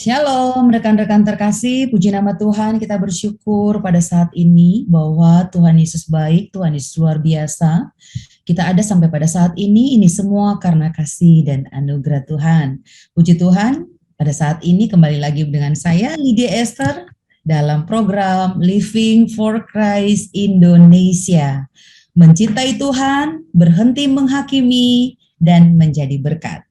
Shalom rekan-rekan terkasih, puji nama Tuhan, kita bersyukur pada saat ini bahwa Tuhan Yesus baik, Tuhan Yesus luar biasa. Kita ada sampai pada saat ini semua karena kasih dan anugerah Tuhan. Puji Tuhan, pada saat ini kembali lagi dengan saya Lydia Esther dalam program Living for Christ Indonesia. Mencintai Tuhan, berhenti menghakimi, dan menjadi berkat.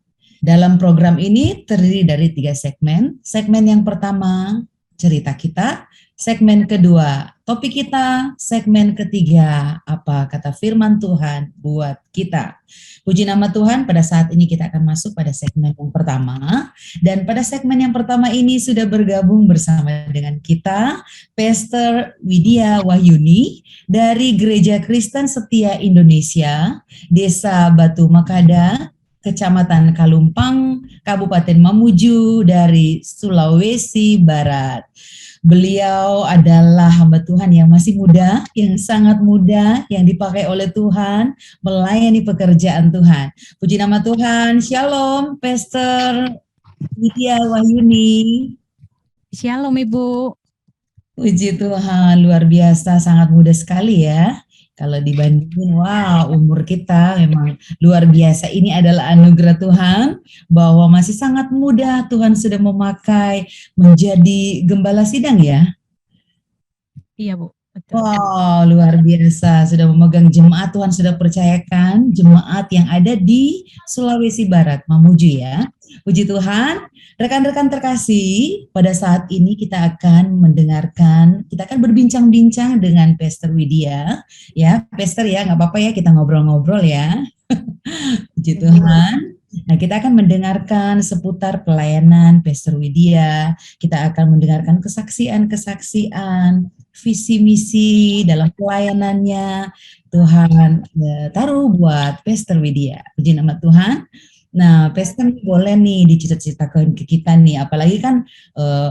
Dalam program ini terdiri dari 3 segmen. Segmen yang pertama, cerita kita. Segmen kedua, topik kita. Segmen ketiga, apa kata firman Tuhan buat kita. Puji nama Tuhan, pada saat ini kita akan masuk pada segmen yang pertama. Dan pada segmen yang pertama ini sudah bergabung bersama dengan kita, Pastor Widya Wahyuni dari Gereja Kristen Setia Indonesia, Desa Batu Makada, Kecamatan Kalumpang, Kabupaten Mamuju dari Sulawesi Barat. Beliau adalah hamba Tuhan yang masih muda, yang sangat muda, yang dipakai oleh Tuhan, melayani pekerjaan Tuhan. Puji nama Tuhan, Shalom, Pastor Widya Wahyuni. Shalom Ibu. Puji Tuhan, luar biasa, sangat muda sekali ya. Kalau dibandingin, wow, umur kita memang luar biasa. Ini adalah anugerah Tuhan bahwa masih sangat muda Tuhan sudah memakai menjadi gembala sidang ya. Iya Bu, betul. Wow, luar biasa. Sudah memegang jemaat, Tuhan sudah percayakan jemaat yang ada di Sulawesi Barat, Mamuju ya. Puji Tuhan. Rekan-rekan terkasih, pada saat ini kita akan berbincang-bincang dengan Pastor Widya. Ya, Pastor ya, nggak apa-apa ya, kita ngobrol-ngobrol ya. Puji Tuhan. Nah, kita akan mendengarkan seputar pelayanan Pastor Widya. Kita akan mendengarkan kesaksian-kesaksian, visi misi dalam pelayanannya Tuhan taruh buat Pastor Widya. Puji nama Tuhan. Nah, Pastor boleh nih diceritakan ke kita nih, apalagi kan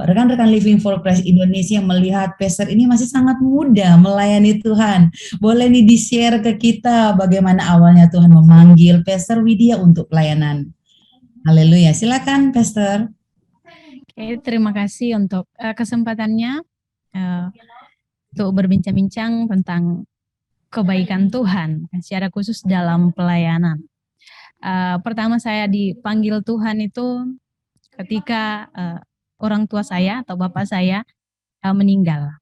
rekan-rekan Living for Christ Indonesia melihat Pastor ini masih sangat muda melayani Tuhan. Boleh nih di-share ke kita bagaimana awalnya Tuhan memanggil Pastor Widya untuk pelayanan. Haleluya, silakan Pastor. Oke, terima kasih untuk kesempatannya untuk berbincang-bincang tentang kebaikan Tuhan secara khusus dalam pelayanan. Pertama saya dipanggil Tuhan itu ketika orang tua saya atau bapak saya meninggal.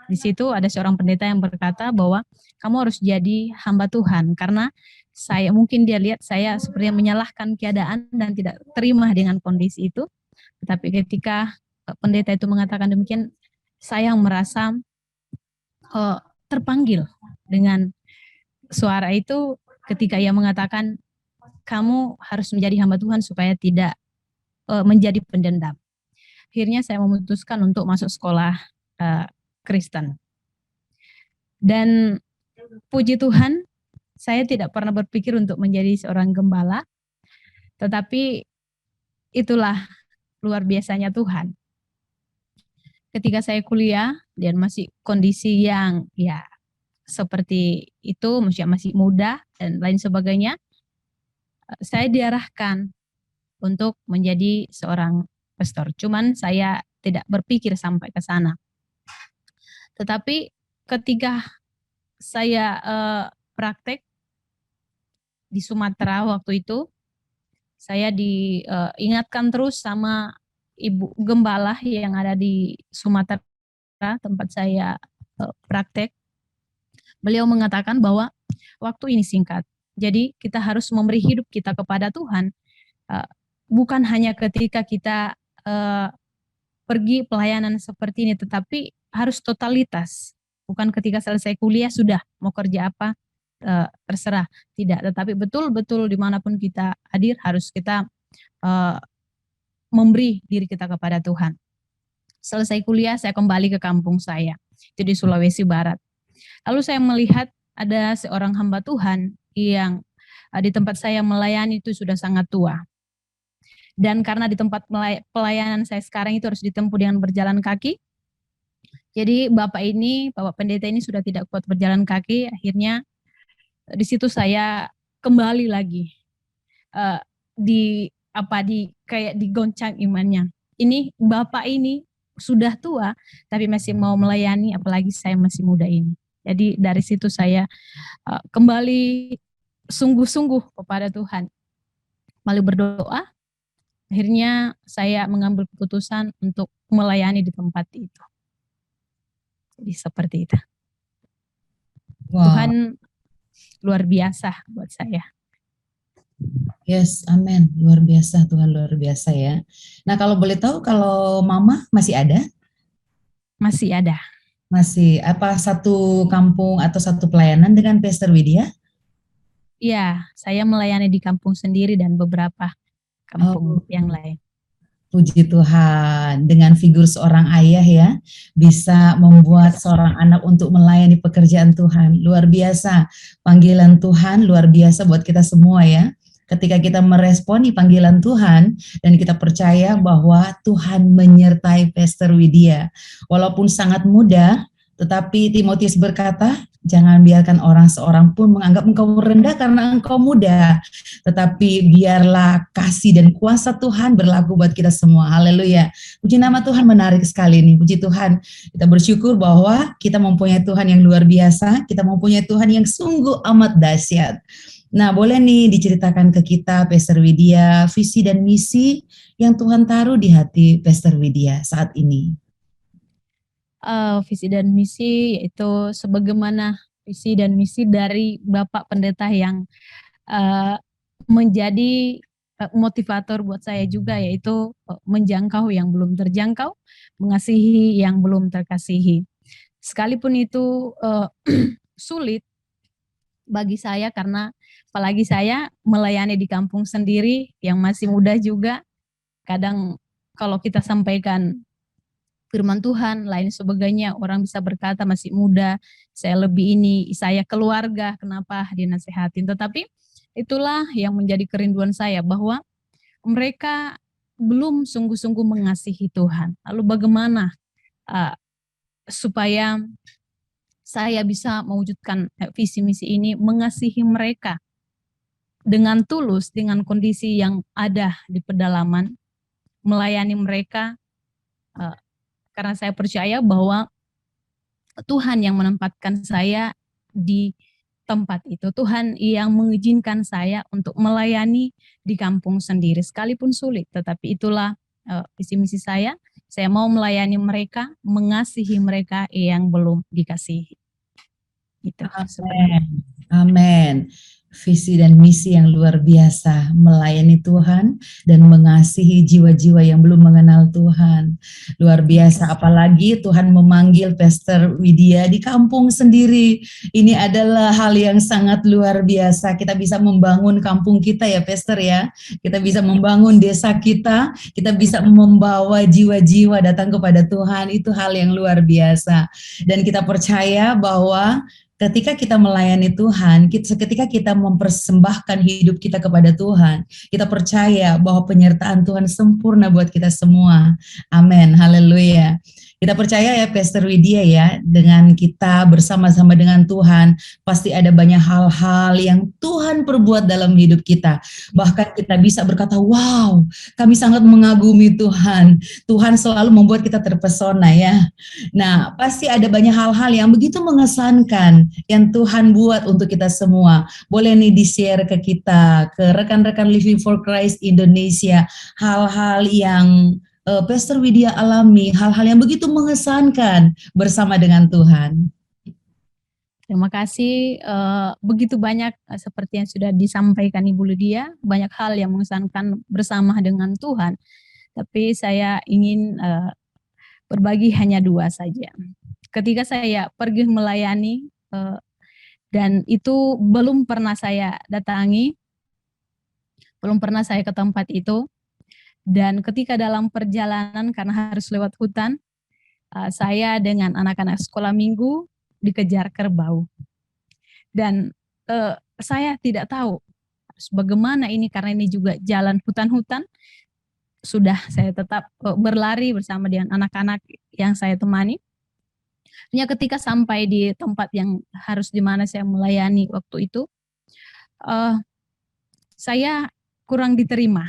Di situ ada seorang pendeta yang berkata bahwa kamu harus jadi hamba Tuhan karena mungkin dia lihat saya seperti menyalahkan keadaan dan tidak terima dengan kondisi itu. Tetapi ketika pendeta itu mengatakan demikian, saya merasa terpanggil dengan suara itu ketika ia mengatakan kamu harus menjadi hamba Tuhan supaya tidak menjadi pendendam. Akhirnya saya memutuskan untuk masuk sekolah Kristen. Dan puji Tuhan, saya tidak pernah berpikir untuk menjadi seorang gembala, tetapi itulah luar biasanya Tuhan. Ketika saya kuliah dan masih kondisi yang ya seperti itu, masih muda dan lain sebagainya, saya diarahkan untuk menjadi seorang pastor. Cuman saya tidak berpikir sampai ke sana. Tetapi ketika saya praktek di Sumatera waktu itu, saya diingatkan terus sama ibu gembala yang ada di Sumatera tempat saya praktek. Beliau mengatakan bahwa waktu ini singkat. Jadi kita harus memberi hidup kita kepada Tuhan. Bukan hanya ketika kita pergi pelayanan seperti ini, tetapi harus totalitas. Bukan ketika selesai kuliah sudah mau kerja apa terserah, tidak. Tetapi betul-betul dimanapun kita hadir harus kita memberi diri kita kepada Tuhan. Selesai kuliah saya kembali ke kampung saya, itu di Sulawesi Barat. Lalu saya melihat ada seorang hamba Tuhan yang di tempat saya melayani itu sudah sangat tua. Dan karena di tempat pelayanan saya sekarang itu harus ditempuh dengan berjalan kaki. Jadi Bapak pendeta ini sudah tidak kuat berjalan kaki, akhirnya di situ saya kembali lagi kayak digoncang imannya. ini Bapak ini sudah tua tapi masih mau melayani, apalagi saya masih muda ini. Jadi dari situ saya kembali sungguh-sungguh kepada Tuhan, lalu berdoa. Akhirnya saya mengambil keputusan untuk melayani di tempat itu. Jadi seperti itu. Wow. Tuhan luar biasa buat saya. Yes, amin. Luar biasa, Tuhan luar biasa ya. Nah, kalau boleh tahu, kalau Mama masih ada? Masih ada. Masih, apa satu kampung atau satu pelayanan dengan Pastor Widya? Iya, saya melayani di kampung sendiri dan beberapa kampung Oh, yang lain. puji Tuhan, dengan figur seorang ayah ya, bisa membuat seorang anak untuk melayani pekerjaan Tuhan. Luar biasa, panggilan Tuhan luar biasa buat kita semua ya. Ketika kita meresponi panggilan Tuhan dan kita percaya bahwa Tuhan menyertai Pastor Widya. Walaupun sangat muda, tetapi Timotius berkata, jangan biarkan orang seorang pun menganggap engkau rendah karena engkau muda, tetapi biarlah kasih dan kuasa Tuhan berlaku buat kita semua. Haleluya. Puji nama Tuhan, menarik sekali nih. Puji Tuhan. Kita bersyukur bahwa kita mempunyai Tuhan yang luar biasa, kita mempunyai Tuhan yang sungguh amat dahsyat. Nah, boleh nih diceritakan ke kita, Pastor Widya, visi dan misi yang Tuhan taruh di hati Pastor Widya saat ini. Visi dan misi yaitu sebagaimana visi dan misi dari Bapak Pendeta yang menjadi motivator buat saya juga, yaitu menjangkau yang belum terjangkau, mengasihi yang belum terkasihi. Sekalipun itu sulit bagi saya, karena apalagi saya melayani di kampung sendiri yang masih muda juga, kadang kalau kita sampaikan firman Tuhan, lain sebagainya, orang bisa berkata masih muda, saya lebih ini, saya keluarga, kenapa dinasehatin. Tetapi itulah yang menjadi kerinduan saya, bahwa mereka belum sungguh-sungguh mengasihi Tuhan. Lalu bagaimana supaya saya bisa mewujudkan visi misi ini, mengasihi mereka dengan tulus, dengan kondisi yang ada di pedalaman, melayani mereka, karena saya percaya bahwa Tuhan yang menempatkan saya di tempat itu. Tuhan yang mengizinkan saya untuk melayani di kampung sendiri, sekalipun sulit. Tetapi itulah visi misi saya. Saya mau melayani mereka, mengasihi mereka yang belum dikasihi. Itu seperti. Amin. Visi dan misi yang luar biasa, melayani Tuhan dan mengasihi jiwa-jiwa yang belum mengenal Tuhan. Luar biasa, apalagi Tuhan memanggil Pastor Widya di kampung sendiri. Ini adalah hal yang sangat luar biasa. Kita bisa membangun kampung kita ya, Pastor ya. Kita bisa membangun desa kita bisa membawa jiwa-jiwa datang kepada Tuhan. Itu hal yang luar biasa. Dan kita percaya bahwa ketika kita melayani Tuhan, ketika kita mempersembahkan hidup kita kepada Tuhan, kita percaya bahwa penyertaan Tuhan sempurna buat kita semua. Amin, haleluya. Kita percaya ya Pastor Widya ya, dengan kita bersama-sama dengan Tuhan, pasti ada banyak hal-hal yang Tuhan perbuat dalam hidup kita. Bahkan kita bisa berkata, wow, kami sangat mengagumi Tuhan. Tuhan selalu membuat kita terpesona ya. Nah, pasti ada banyak hal-hal yang begitu mengesankan yang Tuhan buat untuk kita semua. Boleh nih di-share ke kita, ke rekan-rekan Living for Christ Indonesia, hal-hal yang Pastor Widya alami, hal-hal yang begitu mengesankan bersama dengan Tuhan. Terima kasih. Begitu banyak seperti yang sudah disampaikan Ibu Lydia, banyak hal yang mengesankan bersama dengan Tuhan. Tapi saya ingin berbagi hanya 2 saja. Ketika saya pergi melayani dan itu belum pernah saya datangi, belum pernah saya ke tempat itu, dan ketika dalam perjalanan karena harus lewat hutan, saya dengan anak-anak sekolah minggu dikejar kerbau. Dan saya tidak tahu bagaimana ini, karena ini juga jalan hutan-hutan. Sudah saya tetap berlari bersama dengan anak-anak yang saya temani. Hanya ketika sampai di tempat yang harus di mana saya melayani waktu itu, saya kurang diterima.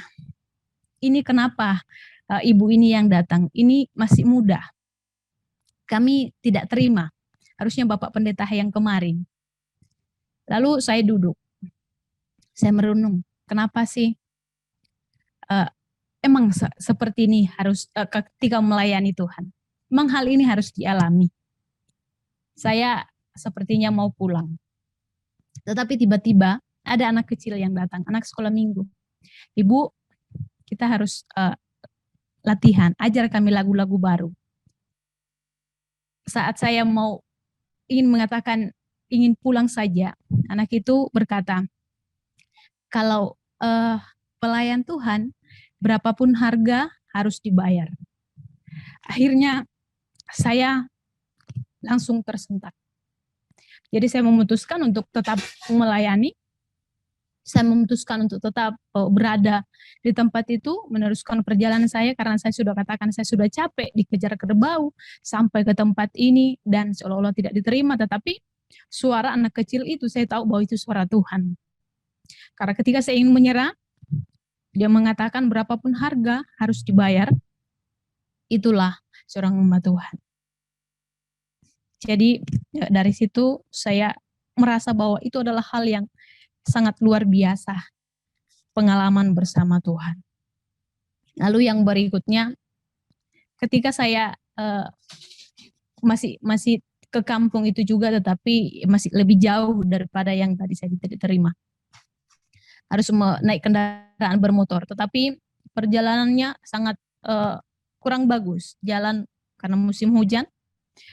Ini kenapa ibu ini yang datang, ini masih muda. Kami tidak terima. Harusnya Bapak Pendeta yang kemarin. Lalu saya duduk. Saya merenung, kenapa sih emang seperti ini harus ketika melayani Tuhan. Memang hal ini harus dialami. Saya sepertinya mau pulang. Tetapi tiba-tiba ada anak kecil yang datang, anak sekolah minggu. Ibu, kita harus latihan, ajar kami lagu-lagu baru. Saat saya ingin mengatakan ingin pulang saja, anak itu berkata, kalau pelayan Tuhan, berapapun harga harus dibayar. Akhirnya saya langsung tersentak. Jadi saya memutuskan untuk tetap melayani. Saya memutuskan untuk tetap berada di tempat itu, meneruskan perjalanan saya karena saya sudah katakan saya sudah capek dikejar kerbau sampai ke tempat ini dan seolah-olah tidak diterima. Tetapi suara anak kecil itu saya tahu bahwa itu suara Tuhan. Karena ketika saya ingin menyerah, dia mengatakan berapapun harga harus dibayar. Itulah seorang hamba Tuhan. Jadi dari situ saya merasa bahwa itu adalah hal yang sangat luar biasa, pengalaman bersama Tuhan. Lalu yang berikutnya, ketika saya masih ke kampung itu juga, tetapi masih lebih jauh daripada yang tadi saya diterima. Harus naik kendaraan bermotor, tetapi perjalanannya sangat kurang bagus, jalan karena musim hujan.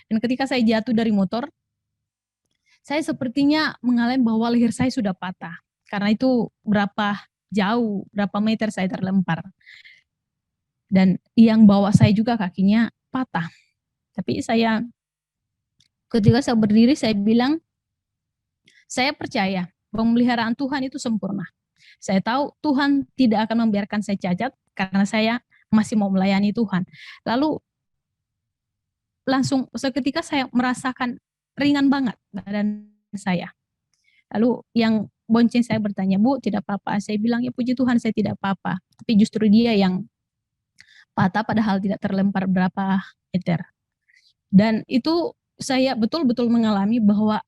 Dan ketika saya jatuh dari motor, saya sepertinya mengalami bahwa leher saya sudah patah. Karena itu berapa meter saya terlempar. Dan yang bawa saya juga kakinya patah. Tapi ketika saya berdiri, saya bilang, saya percaya bahwa pemeliharaan Tuhan itu sempurna. Saya tahu Tuhan tidak akan membiarkan saya cacat karena saya masih mau melayani Tuhan. Lalu langsung seketika saya merasakan ringan banget badan saya. Lalu yang bonceng saya bertanya, Bu, tidak apa-apa? Saya bilang, ya puji Tuhan saya tidak apa-apa. Tapi justru dia yang patah padahal tidak terlempar berapa meter. Dan itu saya betul-betul mengalami bahwa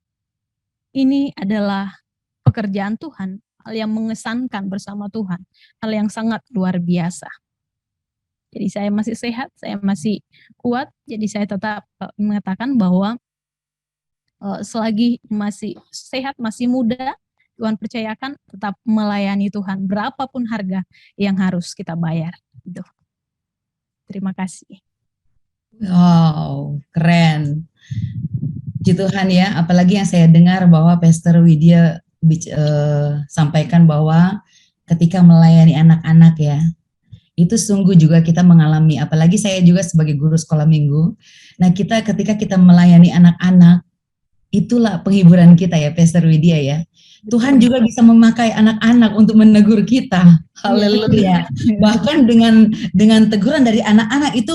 ini adalah pekerjaan Tuhan, hal yang mengesankan bersama Tuhan, hal yang sangat luar biasa. Jadi saya masih sehat, saya masih kuat, jadi saya tetap mengatakan bahwa selagi masih sehat, masih muda, Tuhan percayakan tetap melayani Tuhan, berapapun harga yang harus kita bayar. Gitu. Terima kasih. Wow, keren. Puji Tuhan ya, apalagi yang saya dengar bahwa Pastor Widya sampaikan bahwa ketika melayani anak-anak ya, itu sungguh juga kita mengalami, apalagi saya juga sebagai guru sekolah minggu. Nah, ketika kita melayani anak-anak, itulah penghiburan kita ya, Pastor Widya ya. Tuhan juga bisa memakai anak-anak untuk menegur kita. Haleluya. Bahkan dengan teguran dari anak-anak itu,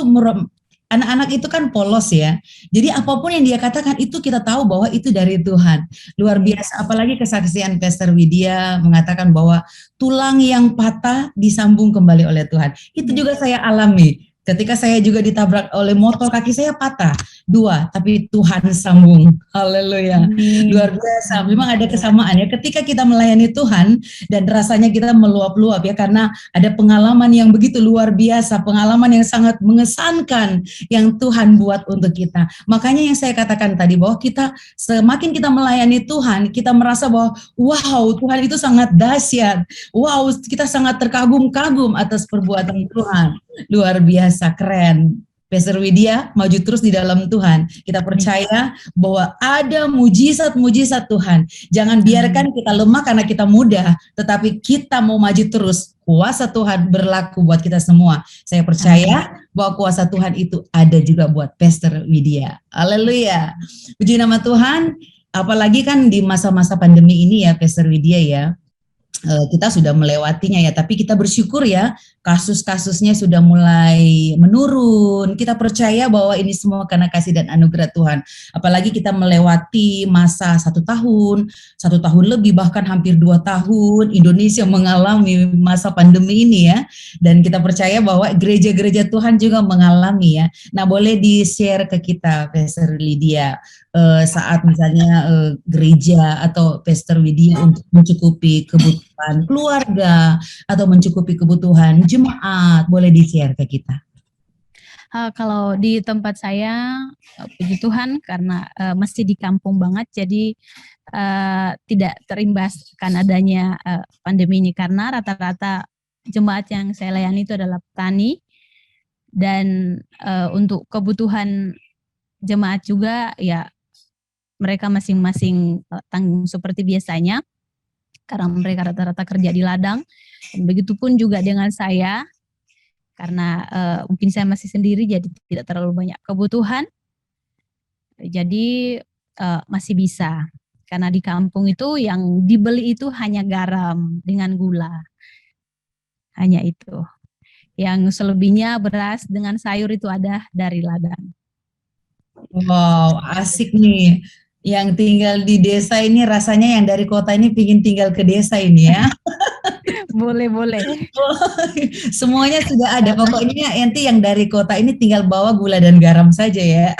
anak-anak itu kan polos ya. Jadi apapun yang dia katakan itu kita tahu bahwa itu dari Tuhan. Luar biasa, apalagi kesaksian Pastor Widya mengatakan bahwa tulang yang patah disambung kembali oleh Tuhan. Itu juga saya alami. Ketika saya juga ditabrak oleh motor, kaki saya patah 2, tapi Tuhan sambung. Haleluya. Luar biasa. Memang ada kesamaan ya. Ketika kita melayani Tuhan dan rasanya kita meluap-luap ya, karena ada pengalaman yang begitu luar biasa, pengalaman yang sangat mengesankan yang Tuhan buat untuk kita. Makanya yang saya katakan tadi bahwa kita semakin kita melayani Tuhan, kita merasa bahwa wow, Tuhan itu sangat dahsyat. Wow, kita sangat terkagum-kagum atas perbuatan Tuhan. Luar biasa, keren. Pastor Widya, maju terus di dalam Tuhan. Kita percaya bahwa ada mujizat-mujizat Tuhan. Jangan biarkan kita lemah karena kita muda, tetapi kita mau maju terus. Kuasa Tuhan berlaku buat kita semua. Saya percaya bahwa kuasa Tuhan itu ada juga buat Pastor Widya. Haleluya. Puji nama Tuhan. Apalagi kan di masa-masa pandemi ini ya, Pastor Widya ya. kita sudah melewatinya ya, tapi kita bersyukur ya, kasus-kasusnya sudah mulai menurun. Kita percaya bahwa ini semua karena kasih dan anugerah Tuhan. Apalagi kita melewati masa 1 tahun lebih, bahkan hampir 2 tahun, Indonesia mengalami masa pandemi ini ya. Dan kita percaya bahwa gereja-gereja Tuhan juga mengalami ya. Nah, boleh di-share ke kita, Pastor Lydia, saat misalnya gereja atau Pastor Widya untuk mencukupi kebutuhan keluarga atau mencukupi kebutuhan jemaat, boleh di-share ke kita. Kalau di tempat saya, puji Tuhan karena masih di kampung banget, jadi tidak terimbas kan adanya pandemi ini, karena rata-rata jemaat yang saya layani itu adalah petani, dan untuk kebutuhan jemaat juga ya mereka masing-masing tanggung seperti biasanya, karena mereka rata-rata kerja di ladang. Dan begitupun juga dengan saya, karena mungkin saya masih sendiri jadi tidak terlalu banyak kebutuhan, jadi masih bisa. Karena di kampung itu yang dibeli itu hanya garam dengan gula, hanya itu. Yang selebihnya beras dengan sayur itu ada dari ladang. Wow, asik nih. Yang tinggal di desa ini rasanya yang dari kota ini pingin tinggal ke desa ini ya. Boleh. Semuanya sudah ada. Pokoknya nanti yang dari kota ini tinggal bawa gula dan garam saja ya.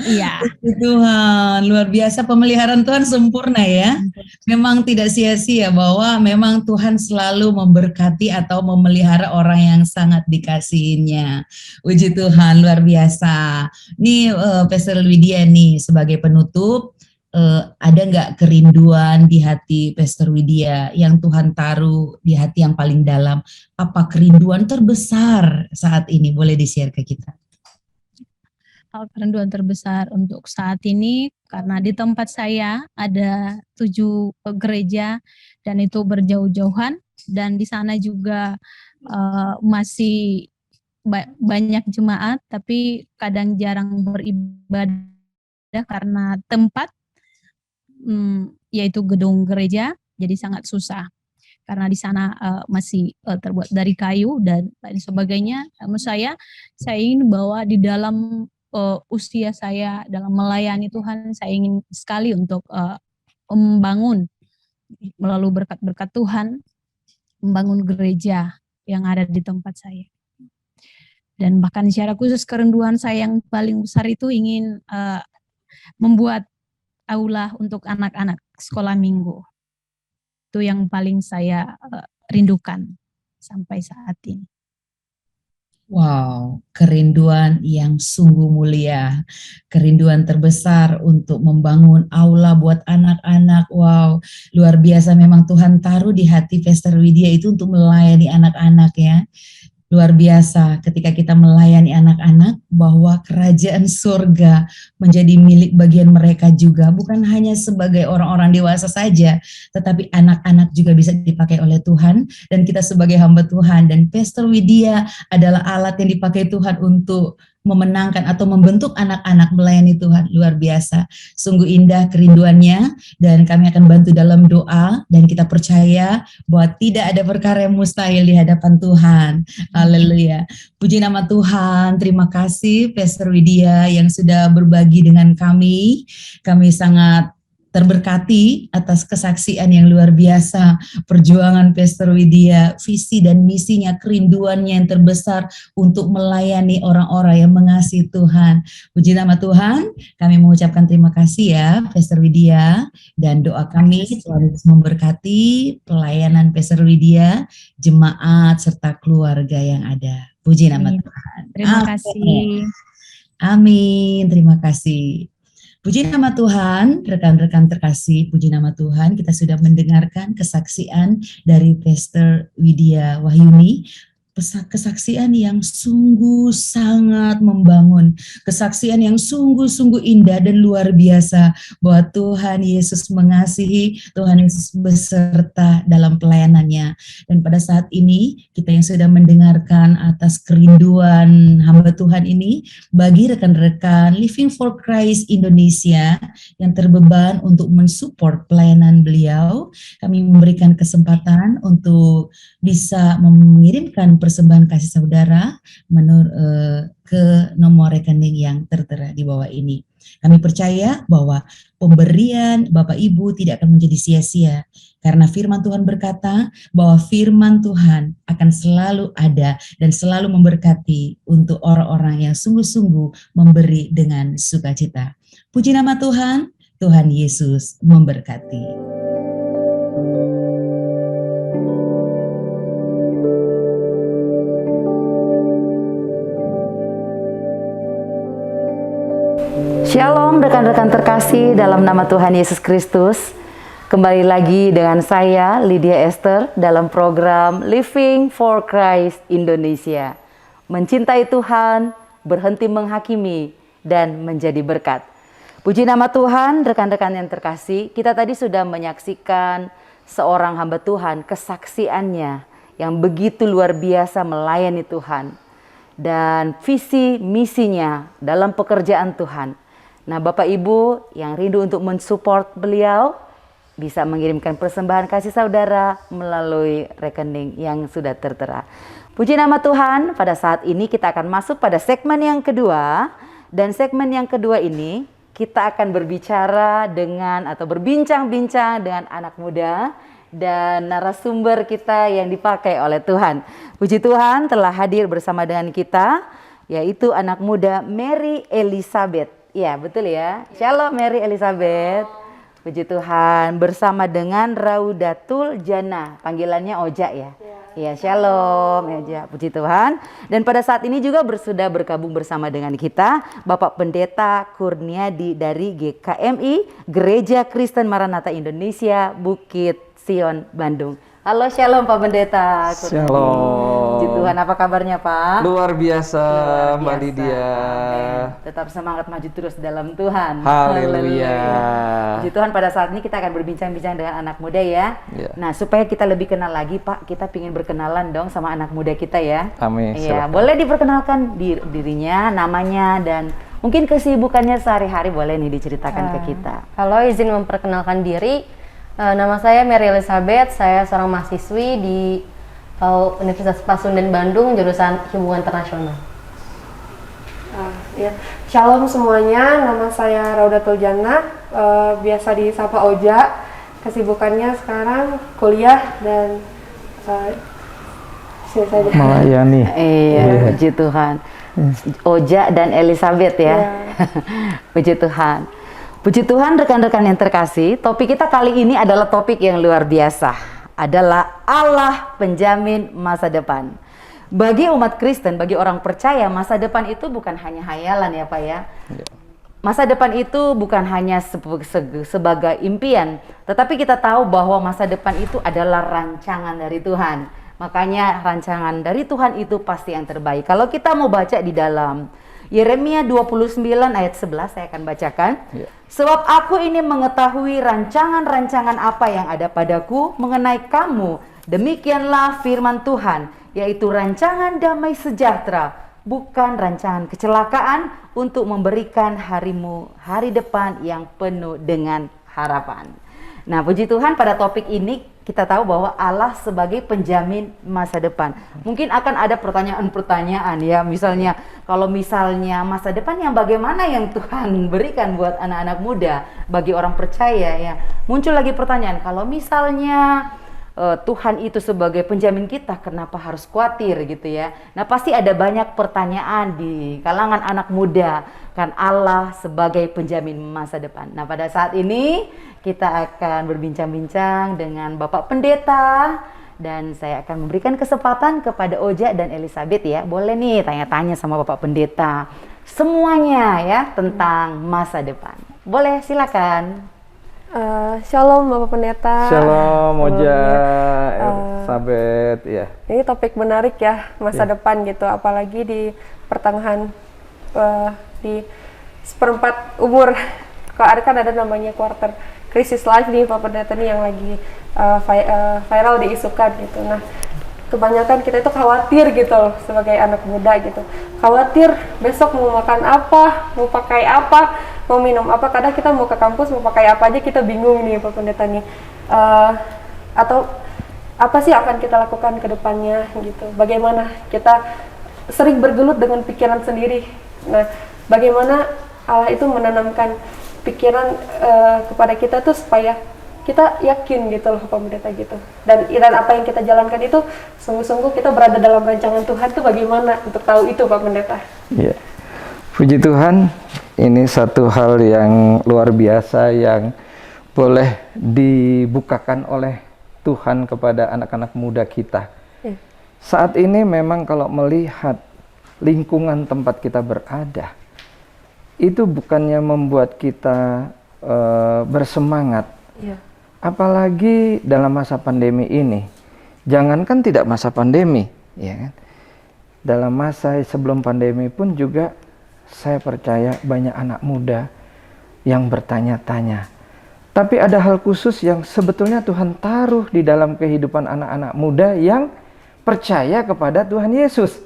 Iya. Tuhan, luar biasa, pemeliharaan Tuhan sempurna ya. Memang tidak sia-sia bahwa memang Tuhan selalu memberkati atau memelihara orang yang sangat dikasihinya. Puji Tuhan, luar biasa. Nih Pastor Widya nih sebagai penutup, ada nggak kerinduan di hati Pastor Widya yang Tuhan taruh di hati yang paling dalam? Apa kerinduan terbesar saat ini? Boleh di-share ke kita. Kerinduan terbesar untuk saat ini, karena di tempat saya ada 7 gereja dan itu berjauh-jauhan, dan di sana juga masih banyak jemaat tapi kadang jarang beribadah karena tempat, yaitu gedung gereja, jadi sangat susah karena di sana masih terbuat dari kayu dan lain sebagainya. Namun saya ingin bahwa di dalam usia saya dalam melayani Tuhan, saya ingin sekali untuk membangun melalui berkat-berkat Tuhan, membangun gereja yang ada di tempat saya. Dan bahkan secara khusus kerinduan saya yang paling besar itu ingin membuat aula untuk anak-anak sekolah minggu. Itu yang paling saya rindukan sampai saat ini. Wow, kerinduan yang sungguh mulia, kerinduan terbesar untuk membangun aula buat anak-anak. Wow, luar biasa, memang Tuhan taruh di hati Pastor Widya itu untuk melayani anak-anak ya. Luar biasa ketika kita melayani anak-anak, bahwa kerajaan surga menjadi milik bagian mereka juga, bukan hanya sebagai orang-orang dewasa saja, tetapi anak-anak juga bisa dipakai oleh Tuhan, dan kita sebagai hamba Tuhan, dan Pastor Widya adalah alat yang dipakai Tuhan untuk memenangkan atau membentuk anak-anak melayani Tuhan. Luar biasa, sungguh indah kerinduannya, dan kami akan bantu dalam doa, dan kita percaya bahwa tidak ada perkara yang mustahil di hadapan Tuhan. Haleluya. Puji nama Tuhan. Terima kasih Pastor Widya yang sudah berbagi dengan kami. Kami sangat terberkati atas kesaksian yang luar biasa, perjuangan Pastor Widya, visi dan misinya, kerinduannya yang terbesar untuk melayani orang-orang yang mengasihi Tuhan. Puji nama Tuhan, kami mengucapkan terima kasih ya Pastor Widya, dan doa kami Tuhan memberkati pelayanan Pastor Widya, jemaat serta keluarga yang ada. Puji nama Tuhan. Terima kasih. Amin. Terima kasih. Puji nama Tuhan, rekan-rekan terkasih, puji nama Tuhan, kita sudah mendengarkan kesaksian dari Pastor Widya Wahyuni. kesaksian yang sungguh sangat membangun, kesaksian yang sungguh-sungguh indah dan luar biasa bahwa Tuhan Yesus mengasihi, Tuhan Yesus beserta dalam pelayanannya. Dan pada saat ini kita yang sudah mendengarkan atas kerinduan hamba Tuhan ini, bagi rekan-rekan Living for Christ Indonesia yang terbeban untuk mensupport pelayanan beliau, kami memberikan kesempatan untuk bisa mengirimkan persembahan kasih saudara ke nomor rekening yang tertera di bawah ini. Kami percaya bahwa pemberian Bapak Ibu tidak akan menjadi sia-sia, karena firman Tuhan berkata bahwa firman Tuhan akan selalu ada dan selalu memberkati untuk orang-orang yang sungguh-sungguh memberi dengan sukacita. Puji nama Tuhan, Tuhan Yesus memberkati. Shalom rekan-rekan terkasih dalam nama Tuhan Yesus Kristus. Kembali lagi dengan saya Lydia Esther dalam program Living for Christ Indonesia. Mencintai Tuhan, berhenti menghakimi, dan menjadi berkat. Puji nama Tuhan, rekan-rekan yang terkasih. Kita tadi sudah menyaksikan seorang hamba Tuhan, kesaksiannya yang begitu luar biasa melayani Tuhan. Dan visi misinya dalam pekerjaan Tuhan. Nah, Bapak Ibu yang rindu untuk mensupport beliau bisa mengirimkan persembahan kasih saudara melalui rekening yang sudah tertera. Puji nama Tuhan, pada saat ini kita akan masuk pada segmen yang kedua. Dan segmen yang kedua ini kita akan berbicara dengan atau berbincang-bincang dengan anak muda dan narasumber kita yang dipakai oleh Tuhan. Puji Tuhan telah hadir bersama dengan kita, yaitu anak muda Mary Elizabeth. Ya, betul ya. Shalom Mary Elizabeth. Puji Tuhan, bersama dengan Raudatul Jannah, panggilannya Oja ya. Ya, shalom Oja. Puji Tuhan. Dan pada saat ini juga sudah bergabung bersama dengan kita Bapak Pendeta Kurniadi dari GKMI, Gereja Kristen Maranatha Indonesia, Bukit Sion, Bandung. Halo, shalom Pak Pendeta. Shalom. Puji Tuhan, apa kabarnya Pak? Luar biasa, Mbak Lydia. Amin. Tetap semangat maju terus dalam Tuhan. Haleluya. Puji Tuhan, pada saat ini kita akan berbincang-bincang dengan anak muda ya. Nah, supaya kita lebih kenal lagi Pak, kita ingin berkenalan dong sama anak muda kita ya. Amin. Iya, boleh diperkenalkan dirinya, namanya, dan mungkin kesibukannya sehari-hari boleh nih diceritakan ke kita. Halo, izin memperkenalkan diri. Nama saya Mary Elizabeth, saya seorang mahasiswi di Universitas Pasundan Bandung, jurusan Hubungan Internasional. Ya. Shalom semuanya, nama saya Raudatul Jannah, biasa disapa Oja. Kesibukannya sekarang kuliah dan melayani. Iya, puji Tuhan. Oja dan Elizabeth ya. Puji Tuhan. Puji Tuhan rekan-rekan yang terkasih, topik kita kali ini adalah topik yang luar biasa. Adalah Allah penjamin masa depan. Bagi umat Kristen, bagi orang percaya, masa depan itu bukan hanya hayalan ya Pak ya. Masa depan itu bukan hanya sebagai impian, tetapi kita tahu bahwa masa depan itu adalah rancangan dari Tuhan. Makanya rancangan dari Tuhan itu pasti yang terbaik. Kalau kita mau baca di dalam Yeremia 29 ayat 11, saya akan bacakan. Sebab aku ini mengetahui rancangan-rancangan apa yang ada padaku mengenai kamu. Demikianlah firman Tuhan, yaitu rancangan damai sejahtera, bukan rancangan kecelakaan, untuk memberikan harimu hari depan yang penuh dengan harapan. Nah, puji Tuhan, pada topik ini kita tahu bahwa Allah sebagai penjamin masa depan. Mungkin akan ada pertanyaan-pertanyaan ya, misalnya kalau misalnya masa depan yang bagaimana yang Tuhan berikan buat anak-anak muda, bagi orang percaya ya. Muncul lagi pertanyaan, kalau misalnya Tuhan itu sebagai penjamin kita, kenapa harus khawatir gitu ya. Nah, pasti ada banyak pertanyaan di kalangan anak muda, kan Allah sebagai penjamin masa depan. Nah, pada saat ini kita akan berbincang-bincang dengan Bapak Pendeta, dan saya akan memberikan kesempatan kepada Oja dan Elizabeth ya. Boleh nih tanya-tanya sama Bapak Pendeta semuanya ya tentang masa depan. Boleh, silakan. Shalom Bapak Pendeta. Shalom Oja, Elizabeth, ya. Ini topik menarik ya, masa depan gitu, apalagi di pertengahan di seperempat umur. Kan ada namanya quarter crisis life nih Pak Pendeta nih yang lagi viral diisukan gitu. Nah, kebanyakan kita itu khawatir gitu loh sebagai anak muda gitu. Khawatir besok mau makan apa, mau pakai apa, mau minum apa. Kadang kita mau ke kampus mau pakai apa aja kita bingung nih Pak Pendeta nih. Atau apa sih akan kita lakukan ke depannya gitu. Bagaimana kita sering bergelut dengan pikiran sendiri. Nah, bagaimana Allah itu menanamkan pikiran kepada kita tuh supaya kita yakin gitu loh Pak Pendeta gitu. Dan apa yang kita jalankan itu sungguh-sungguh kita berada dalam rancangan Tuhan tuh bagaimana untuk tahu itu Pak Pendeta. Iya. Puji Tuhan, ini satu hal yang luar biasa yang boleh dibukakan oleh Tuhan kepada anak-anak muda kita. Saat ini memang kalau melihat lingkungan tempat kita berada, itu bukannya membuat kita bersemangat. Apalagi dalam masa pandemi ini. Jangankan tidak masa pandemi, ya kan? Dalam masa sebelum pandemi pun juga saya percaya banyak anak muda yang bertanya-tanya. Tapi ada hal khusus yang sebetulnya Tuhan taruh di dalam kehidupan anak-anak muda yang percaya kepada Tuhan Yesus.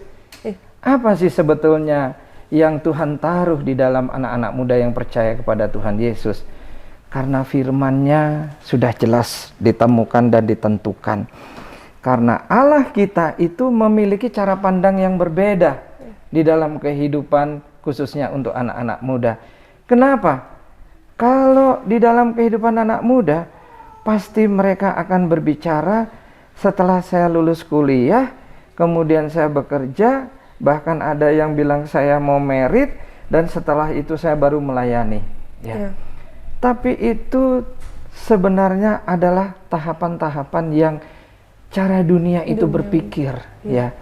Apa sih sebetulnya yang Tuhan taruh di dalam anak-anak muda yang percaya kepada Tuhan Yesus? Karena firman-Nya sudah jelas ditemukan dan ditentukan. Karena Allah kita itu memiliki cara pandang yang berbeda di dalam kehidupan khususnya untuk anak-anak muda. Kenapa? Kalau di dalam kehidupan anak muda, pasti mereka akan berbicara setelah saya lulus kuliah, kemudian saya bekerja, bahkan ada yang bilang saya mau merit, dan setelah itu saya baru melayani. Ya. Tapi itu sebenarnya adalah tahapan-tahapan yang cara dunia itu berpikir. Ya.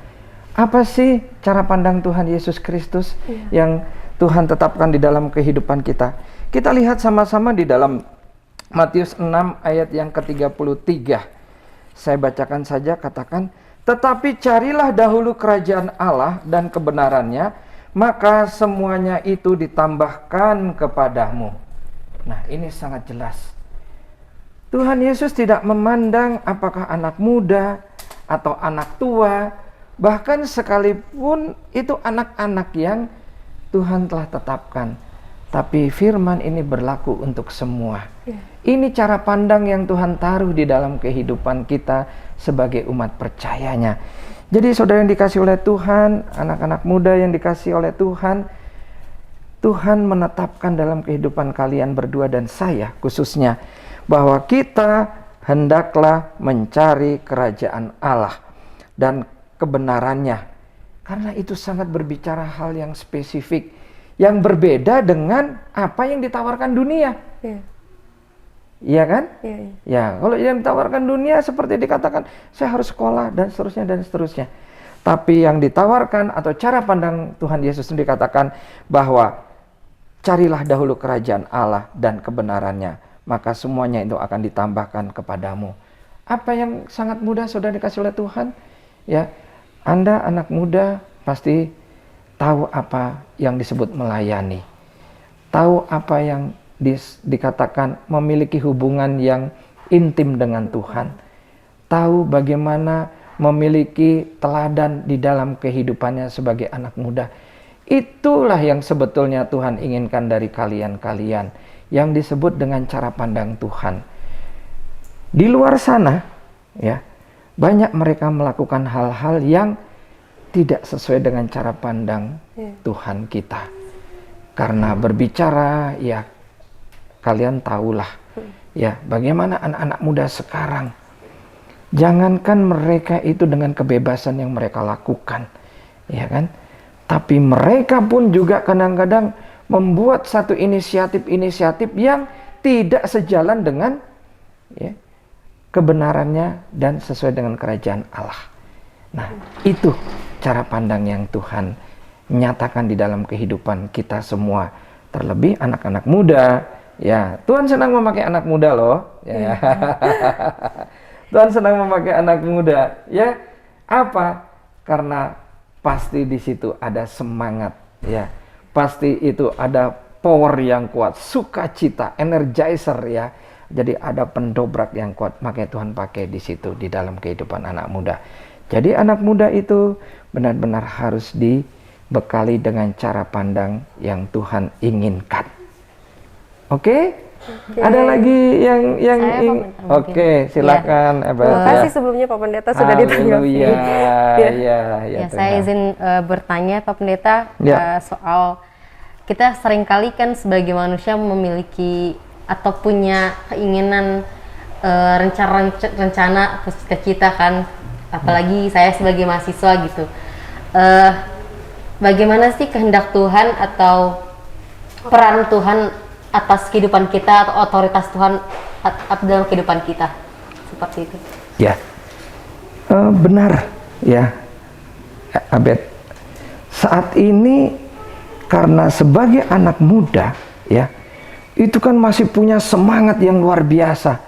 Apa sih cara pandang Tuhan Yesus Kristus yang Tuhan tetapkan di dalam kehidupan kita? Kita lihat sama-sama di dalam Matius 6 ayat yang ke-33. Saya bacakan saja, katakan, "Tetapi carilah dahulu kerajaan Allah dan kebenarannya, maka semuanya itu ditambahkan kepadamu." Nah, ini sangat jelas. Tuhan Yesus tidak memandang apakah anak muda atau anak tua, bahkan sekalipun itu anak-anak yang Tuhan telah tetapkan. Tapi firman ini berlaku untuk semua. Ini cara pandang yang Tuhan taruh di dalam kehidupan kita sebagai umat percayanya. Jadi saudara yang dikasih oleh Tuhan, anak-anak muda yang dikasih oleh Tuhan, Tuhan menetapkan dalam kehidupan kalian berdua dan saya khususnya, bahwa kita hendaklah mencari kerajaan Allah dan kebenarannya. Karena itu sangat berbicara hal yang spesifik, yang berbeda dengan apa yang ditawarkan dunia. Iya kan? Ya, kalau yang ditawarkan dunia seperti dikatakan, saya harus sekolah dan seterusnya dan seterusnya. Tapi yang ditawarkan atau cara pandang Tuhan Yesus itu dikatakan bahwa carilah dahulu kerajaan Allah dan kebenarannya, maka semuanya itu akan ditambahkan kepadamu. Apa yang sangat mudah saudara dikasih oleh Tuhan? Ya, Anda anak muda pasti tahu apa yang disebut melayani. Tahu apa yang dikatakan memiliki hubungan yang intim dengan Tuhan. Tahu bagaimana memiliki teladan di dalam kehidupannya sebagai anak muda. Itulah yang sebetulnya Tuhan inginkan dari kalian-kalian, yang disebut dengan cara pandang Tuhan. Di luar sana, ya, banyak mereka melakukan hal-hal yang tidak sesuai dengan cara pandang Tuhan kita. Karena berbicara, ya kalian tahulah, ya bagaimana anak-anak muda sekarang. Jangankan mereka itu dengan kebebasan yang mereka lakukan, ya kan? Tapi mereka pun juga kadang-kadang membuat satu inisiatif-inisiatif yang tidak sejalan dengan kebenarannya dan sesuai dengan kerajaan Allah. Nah, itu cara pandang yang Tuhan nyatakan di dalam kehidupan kita semua, terlebih anak-anak muda. Ya, Tuhan senang memakai anak muda loh. Ya. Tuhan senang memakai anak muda. Ya, apa? Karena pasti di situ ada semangat, ya. Pasti itu ada power yang kuat, sukacita, energizer, ya. Jadi ada pendobrak yang kuat, makanya Tuhan pakai di situ di dalam kehidupan anak muda. Jadi anak muda itu benar-benar harus dibekali dengan cara pandang yang Tuhan inginkan. Oke? Ada lagi yang Saya, Pak ingin? Pendeta, Oke, silakan. Terima kasih sebelumnya Pak Pendeta sudah ditanggapi. Haleluya. Ya, Ya, saya Tuhan. izin bertanya Pak Pendeta Ya. soal kita seringkali kan sebagai manusia memiliki atau punya keinginan rencana cita-cita kan, apalagi saya sebagai mahasiswa gitu. Bagaimana sih kehendak Tuhan atau peran Tuhan atas kehidupan kita atau otoritas Tuhan dalam kehidupan kita, seperti itu? Ya, benar ya, Abed. Saat ini karena sebagai anak muda, ya, itu kan masih punya semangat yang luar biasa,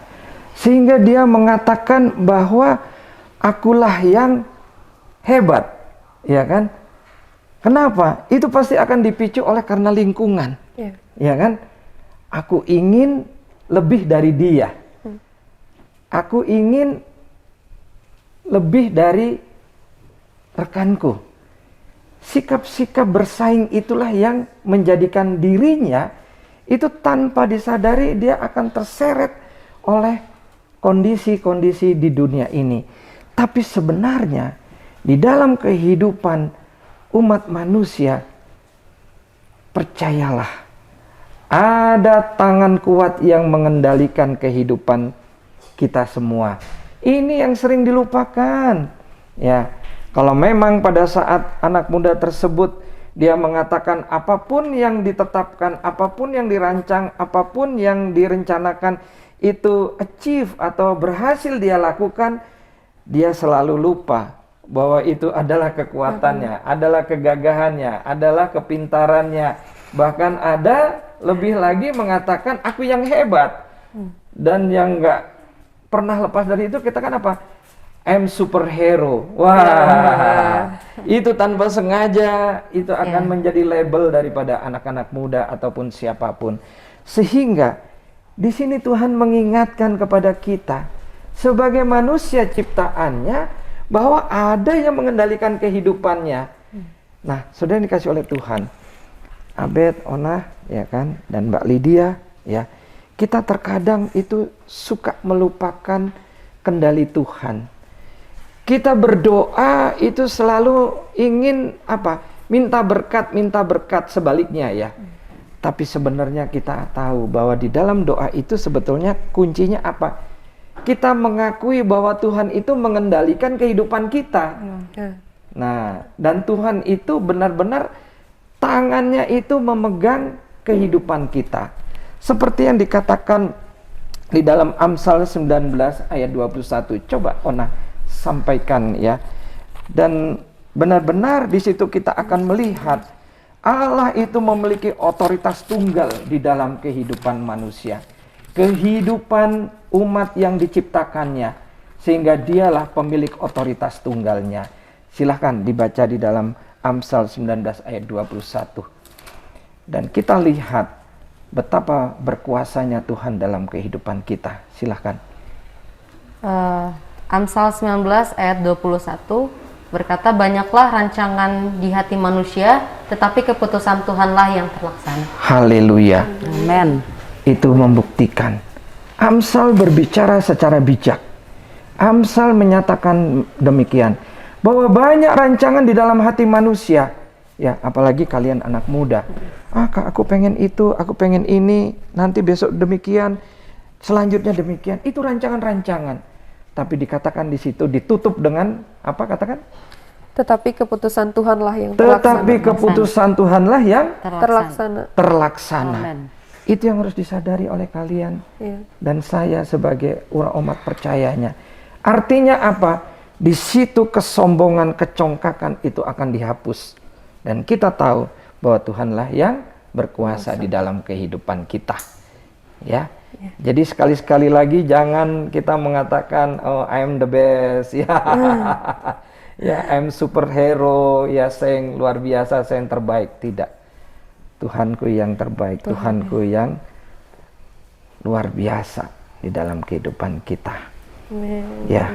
sehingga dia mengatakan bahwa akulah yang hebat, ya kan? Kenapa? Itu pasti akan dipicu oleh karena lingkungan, ya kan? Aku ingin lebih dari dia. Aku ingin lebih dari rekanku. Sikap-sikap bersaing itulah yang menjadikan dirinya itu tanpa disadari dia akan terseret oleh kondisi-kondisi di dunia ini. Tapi sebenarnya di dalam kehidupan umat manusia, percayalah, ada tangan kuat yang mengendalikan kehidupan kita semua. Ini yang sering dilupakan. Ya, kalau memang pada saat anak muda tersebut dia mengatakan apapun yang ditetapkan, apapun yang dirancang, apapun yang direncanakan itu achieve atau berhasil dia lakukan, dia selalu lupa bahwa itu adalah kekuatannya, adalah kegagahannya, adalah kepintarannya. Bahkan ada lebih lagi mengatakan aku yang hebat. Dan yang nggak pernah lepas dari itu kita kan apa? I'm superhero. Wah, itu tanpa sengaja itu akan menjadi label daripada anak-anak muda ataupun siapapun. Sehingga di sini Tuhan mengingatkan kepada kita sebagai manusia ciptaannya bahwa ada yang mengendalikan kehidupannya. Nah, sudah dikasih oleh Tuhan. Abed, Ona, ya kan, dan Mbak Lydia, ya. Kita terkadang itu suka melupakan kendali Tuhan. Kita berdoa itu selalu ingin apa? Minta berkat sebaliknya ya. Tapi sebenarnya kita tahu bahwa di dalam doa itu sebetulnya kuncinya apa? Kita mengakui bahwa Tuhan itu mengendalikan kehidupan kita. Nah, dan Tuhan itu benar-benar tangannya itu memegang kehidupan kita. Seperti yang dikatakan di dalam Amsal 19 ayat 21. Coba Ona sampaikan ya. Dan benar-benar di situ kita akan melihat Allah itu memiliki otoritas tunggal di dalam kehidupan manusia. Kehidupan umat yang diciptakannya. Sehingga dialah pemilik otoritas tunggalnya. Silahkan dibaca di dalam Amsal 19 ayat 21. Dan kita lihat betapa berkuasanya Tuhan dalam kehidupan kita. Silahkan. Amsal 19 ayat 21 berkata, banyaklah rancangan di hati manusia, tetapi keputusan Tuhanlah yang terlaksana. Haleluya. Amen. Itu membuktikan Amsal berbicara secara bijak. Amsal menyatakan demikian, bahwa banyak rancangan di dalam hati manusia. Ya, apalagi kalian anak muda. Kak, aku pengen itu, aku pengen ini, nanti besok demikian, selanjutnya demikian. Itu rancangan-rancangan. Tapi dikatakan di situ ditutup dengan apa katakan? Tetapi keputusan Tuhanlah yang terlaksana. Tetapi keputusan Tuhanlah yang terlaksana. Amen. Itu yang harus disadari oleh kalian dan saya sebagai umat percayanya. Artinya apa? Di situ kesombongan, kecongkakan itu akan dihapus. Dan kita tahu bahwa Tuhanlah yang berkuasa di dalam kehidupan kita. Ya. Jadi sekali-sekali lagi jangan kita mengatakan oh I'm the best ya. Ya I'm superhero ya, saya yang luar biasa, saya yang terbaik. Tidak. Tuhanku yang terbaik, Tuhanku yang luar biasa di dalam kehidupan kita. Ya.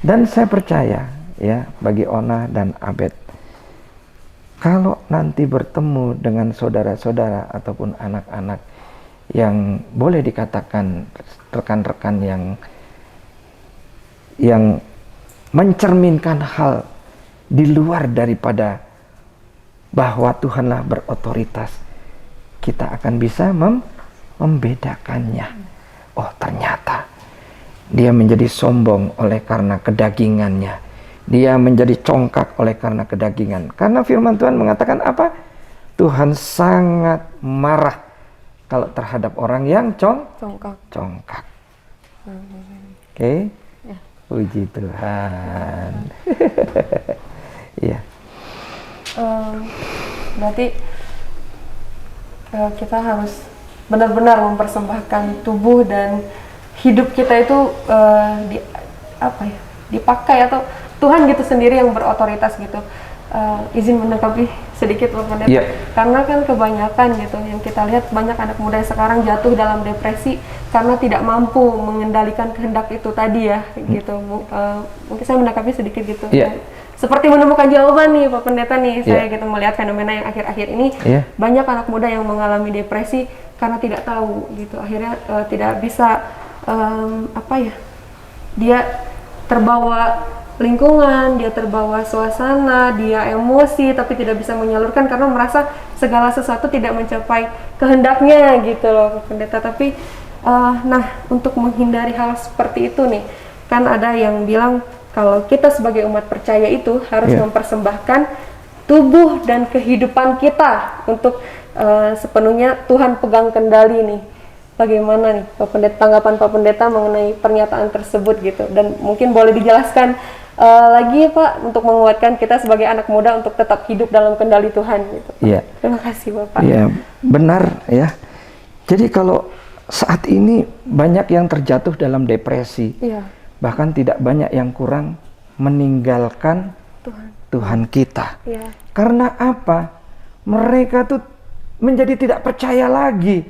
Dan saya percaya ya bagi Ona dan Abed, kalau nanti bertemu dengan saudara-saudara ataupun anak-anak yang boleh dikatakan rekan-rekan yang mencerminkan hal di luar daripada bahwa Tuhanlah berotoritas, kita akan bisa membedakannya. Oh, ternyata dia menjadi sombong oleh karena kedagingannya. Dia menjadi congkak oleh karena kedagingan. Karena firman Tuhan mengatakan apa? Tuhan sangat marah kalau terhadap orang yang congkak. Oke? Puji Tuhan. Iya. Berarti kita harus benar-benar mempersembahkan tubuh dan hidup kita itu dipakai, atau Tuhan gitu sendiri yang berotoritas gitu. Izin menanggapi sedikit Pak Pendeta, karena kan kebanyakan gitu yang kita lihat, banyak anak muda yang sekarang jatuh dalam depresi karena tidak mampu mengendalikan kehendak itu tadi ya gitu. Mungkin saya menanggapi sedikit gitu. Seperti menemukan jawaban nih Pak Pendeta nih, saya gitu melihat fenomena yang akhir-akhir ini banyak anak muda yang mengalami depresi karena tidak tahu gitu, akhirnya tidak bisa dia terbawa lingkungan, dia terbawa suasana, dia emosi tapi tidak bisa menyalurkan karena merasa segala sesuatu tidak mencapai kehendaknya gitu loh Pak Pendeta. Tapi untuk menghindari hal seperti itu nih, kan ada yang bilang kalau kita sebagai umat percaya itu harus mempersembahkan tubuh dan kehidupan kita untuk sepenuhnya Tuhan pegang kendali nih. Bagaimana nih Pak Pendeta, tanggapan Pak Pendeta mengenai pernyataan tersebut gitu, dan mungkin boleh dijelaskan lagi Pak untuk menguatkan kita sebagai anak muda untuk tetap hidup dalam kendali Tuhan gitu. Terima kasih Bapak. Iya, benar ya. Jadi kalau saat ini banyak yang terjatuh dalam depresi, bahkan tidak banyak yang kurang meninggalkan Tuhan kita. Karena apa? Mereka tuh menjadi tidak percaya lagi.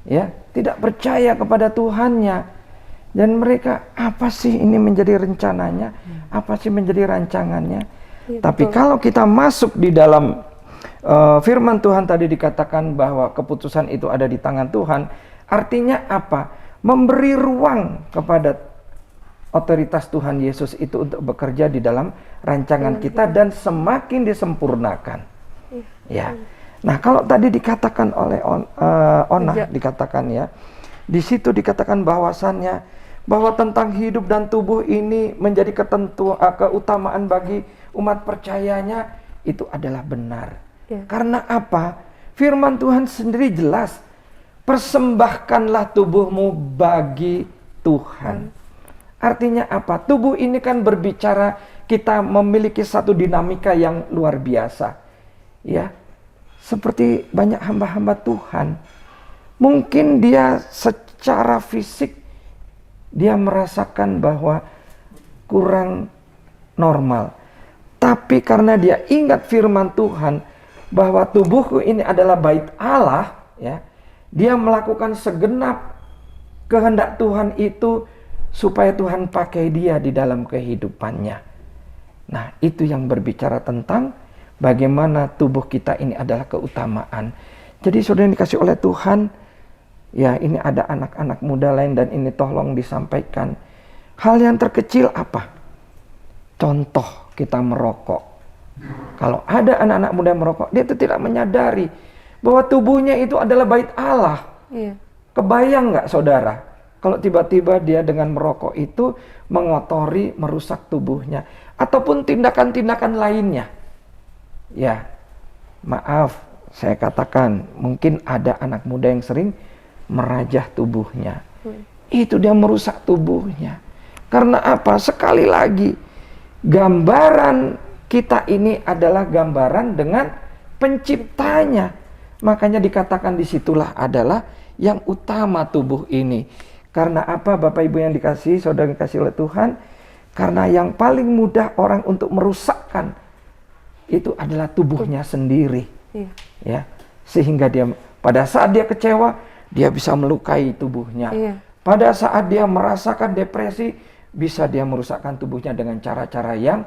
Ya, tidak percaya kepada Tuhannya, dan mereka apa sih ini menjadi rencananya, apa sih menjadi rancangannya. Tapi kalau kita masuk di dalam firman Tuhan tadi dikatakan bahwa keputusan itu ada di tangan Tuhan, artinya apa? Memberi ruang kepada otoritas Tuhan Yesus itu untuk bekerja di dalam rancangan kita dan semakin disempurnakan. Nah, kalau tadi dikatakan oleh Ona, dikatakan ya, di situ dikatakan bahwasannya bahwa tentang hidup dan tubuh ini menjadi keutamaan bagi umat percayanya, itu adalah benar. Karena apa? Firman Tuhan sendiri jelas, persembahkanlah tubuhmu bagi Tuhan. Artinya apa? Tubuh ini kan berbicara kita memiliki satu dinamika yang luar biasa. Ya. Seperti banyak hamba-hamba Tuhan, mungkin dia secara fisik dia merasakan bahwa kurang normal, tapi karena dia ingat firman Tuhan bahwa tubuhku ini adalah bait Allah, ya, dia melakukan segenap kehendak Tuhan itu supaya Tuhan pakai dia di dalam kehidupannya. Nah, itu yang berbicara tentang bagaimana tubuh kita ini adalah keutamaan. Jadi saudara yang dikasih oleh Tuhan, ya ini ada anak-anak muda lain dan ini tolong disampaikan. Hal yang terkecil apa? Contoh kita merokok. Kalau ada anak-anak muda yang merokok, dia itu tidak menyadari bahwa tubuhnya itu adalah bait Allah. Kebayang nggak saudara? Kalau tiba-tiba dia dengan merokok itu mengotori, merusak tubuhnya. Ataupun tindakan-tindakan lainnya. Ya, maaf, saya katakan mungkin ada anak muda yang sering merajah tubuhnya. Itu dia merusak tubuhnya. Karena apa? Sekali lagi, gambaran kita ini adalah gambaran dengan penciptanya. Makanya dikatakan disitulah adalah yang utama tubuh ini. Karena apa Bapak Ibu yang dikasihi, saudara yang dikasihi oleh Tuhan? Karena yang paling mudah orang untuk merusakkan itu adalah tubuhnya sendiri. Ya, sehingga dia pada saat dia kecewa, dia bisa melukai tubuhnya. Pada saat dia merasakan depresi, bisa dia merusakkan tubuhnya dengan cara-cara yang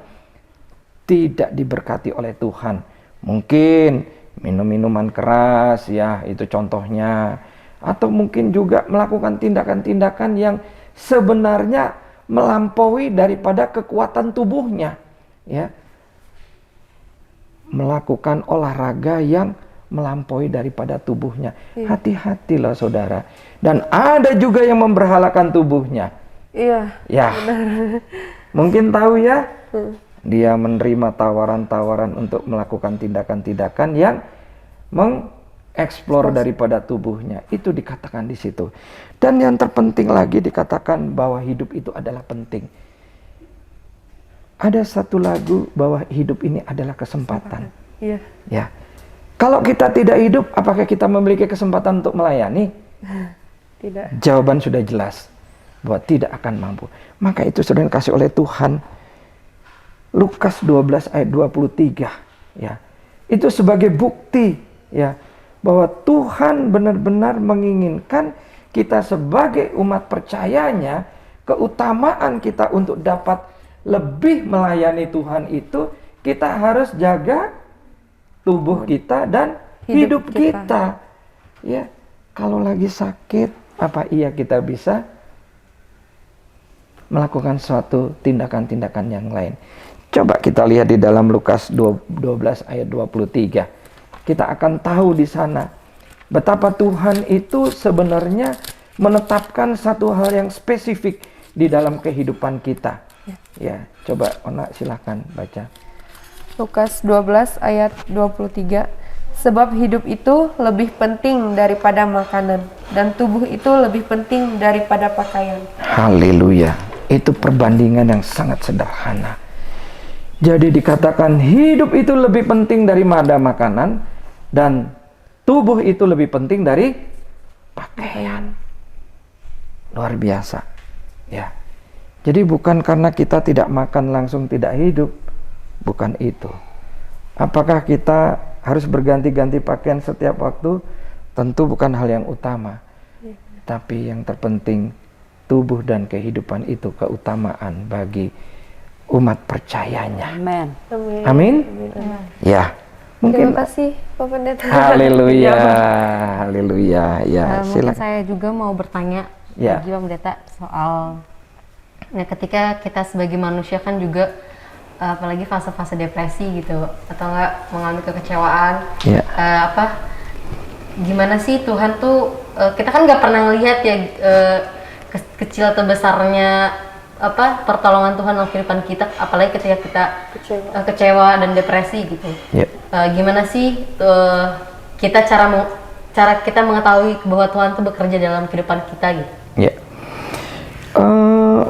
tidak diberkati oleh Tuhan. Mungkin minum minuman keras, ya itu contohnya. Atau mungkin juga melakukan tindakan-tindakan yang sebenarnya melampaui daripada kekuatan tubuhnya, ya. Melakukan olahraga yang melampaui daripada tubuhnya. Hati-hatilah saudara. Dan ada juga yang memberhalakan tubuhnya. Ya, mungkin tahu ya. Dia menerima tawaran-tawaran untuk melakukan tindakan-tindakan yang mengeksplor daripada tubuhnya. Itu dikatakan di situ. Dan yang terpenting lagi dikatakan bahwa hidup itu adalah penting. Ada satu lagu bahwa hidup ini adalah kesempatan. Ya. Kalau kita tidak hidup, apakah kita memiliki kesempatan untuk melayani? Tidak. Jawaban sudah jelas bahwa tidak akan mampu. Maka itu sudah dikasih oleh Tuhan. Lukas 12 ayat 23, ya. Itu sebagai bukti, ya, bahwa Tuhan benar-benar menginginkan kita sebagai umat percayanya, keutamaan kita untuk dapat lebih melayani Tuhan itu, kita harus jaga tubuh kita dan hidup kita. Ya, kalau lagi sakit, apa iya kita bisa melakukan suatu tindakan-tindakan yang lain? Coba kita lihat di dalam Lukas 12 ayat 23. Kita akan tahu di sana betapa Tuhan itu sebenarnya menetapkan satu hal yang spesifik di dalam kehidupan kita. Ya, coba Ona silakan baca. Lukas 12 ayat 23. Sebab hidup itu lebih penting daripada makanan, dan tubuh itu lebih penting daripada pakaian. Haleluya. Itu perbandingan yang sangat sederhana. Jadi dikatakan hidup itu lebih penting daripada makanan, dan tubuh itu lebih penting dari pakaian. Luar biasa. Ya. Jadi bukan karena kita tidak makan langsung tidak hidup. Bukan itu. Apakah kita harus berganti-ganti pakaian setiap waktu? Tentu bukan hal yang utama. Tapi yang terpenting, tubuh dan kehidupan itu keutamaan bagi umat percayanya. Amin. Amin. Ya. Mungkin Terima kasih Pak Pendeta. haleluya. Haleluya. Ya, Mungkin silakan. saya juga mau bertanya Ya. lagi Pak Pendeta soal ketika kita sebagai manusia kan juga apalagi fase-fase depresi gitu atau enggak mengalami kekecewaan. Ya. Gimana sih Tuhan tuh kita kan nggak pernah lihat ya kecil atau besarnya pertolongan Tuhan dalam kehidupan kita, apalagi ketika kita kecewa dan depresi gitu. Ya. Gimana sih kita cara kita mengetahui bahwa Tuhan tuh bekerja dalam kehidupan kita gitu? Ya.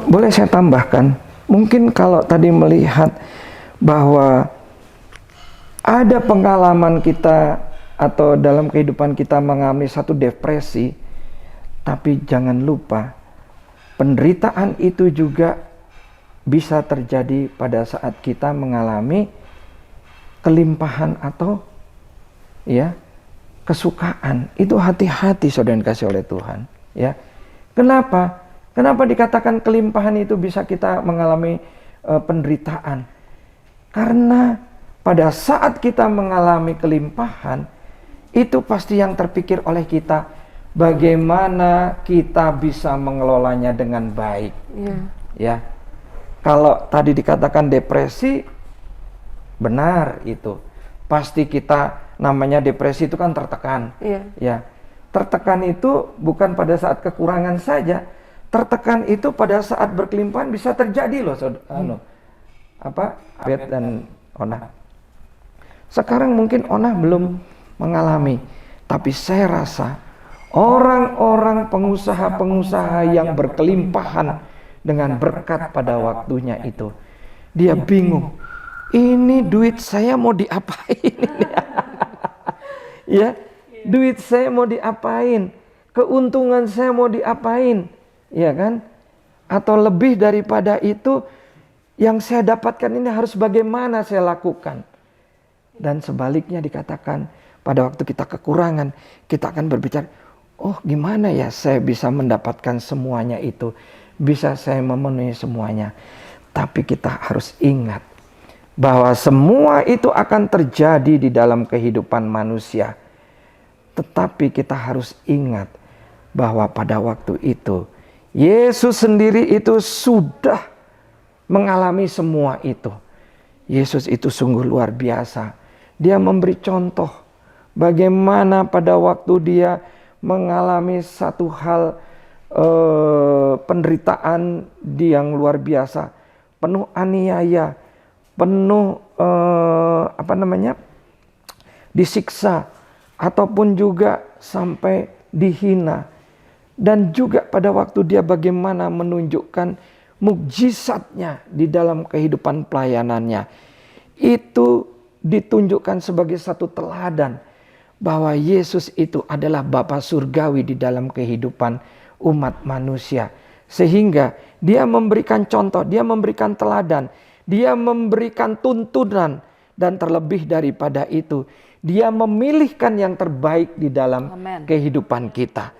Boleh saya tambahkan? Mungkin kalau tadi melihat bahwa ada pengalaman kita atau dalam kehidupan kita mengalami satu depresi, tapi jangan lupa penderitaan itu juga bisa terjadi pada saat kita mengalami kelimpahan atau ya kesukaan. Itu hati-hati saudara yang dikasih oleh Tuhan. Ya, kenapa? Kenapa dikatakan kelimpahan itu bisa kita mengalami penderitaan? Karena pada saat kita mengalami kelimpahan, itu pasti yang terpikir oleh kita, bagaimana kita bisa mengelolanya dengan baik. Ya, kalau tadi dikatakan depresi, benar itu. Pasti kita namanya depresi itu kan tertekan. Ya, tertekan itu bukan pada saat kekurangan saja. Tertekan itu pada saat berkelimpahan bisa terjadi loh, Abed dan Ona. Sekarang mungkin Ona belum mengalami, tapi saya rasa orang-orang pengusaha-pengusaha yang berkelimpahan dengan berkat pada waktunya itu, dia bingung, ini duit saya mau diapain? Ya, duit saya mau diapain? keuntungan saya mau diapain, ya kan? Atau lebih daripada itu, yang saya dapatkan ini harus bagaimana saya lakukan. Dan sebaliknya dikatakan, pada waktu kita kekurangan, kita akan berbicara, oh gimana ya saya bisa mendapatkan semuanya itu, bisa saya memenuhi semuanya. Tapi kita harus ingat bahwa semua itu akan terjadi di dalam kehidupan manusia. Tetapi kita harus ingat bahwa pada waktu itu Yesus sendiri itu sudah mengalami semua itu. Yesus itu sungguh luar biasa. Dia memberi contoh bagaimana pada waktu dia mengalami satu hal penderitaan yang luar biasa, penuh aniaya, penuh disiksa, ataupun juga sampai dihina. Dan juga pada waktu dia bagaimana menunjukkan mukjizatnya di dalam kehidupan pelayanannya. Itu ditunjukkan sebagai satu teladan bahwa Yesus itu adalah Bapa surgawi di dalam kehidupan umat manusia. Sehingga dia memberikan contoh, dia memberikan teladan, dia memberikan tuntunan, dan terlebih daripada itu, dia memilihkan yang terbaik di dalam kehidupan kita.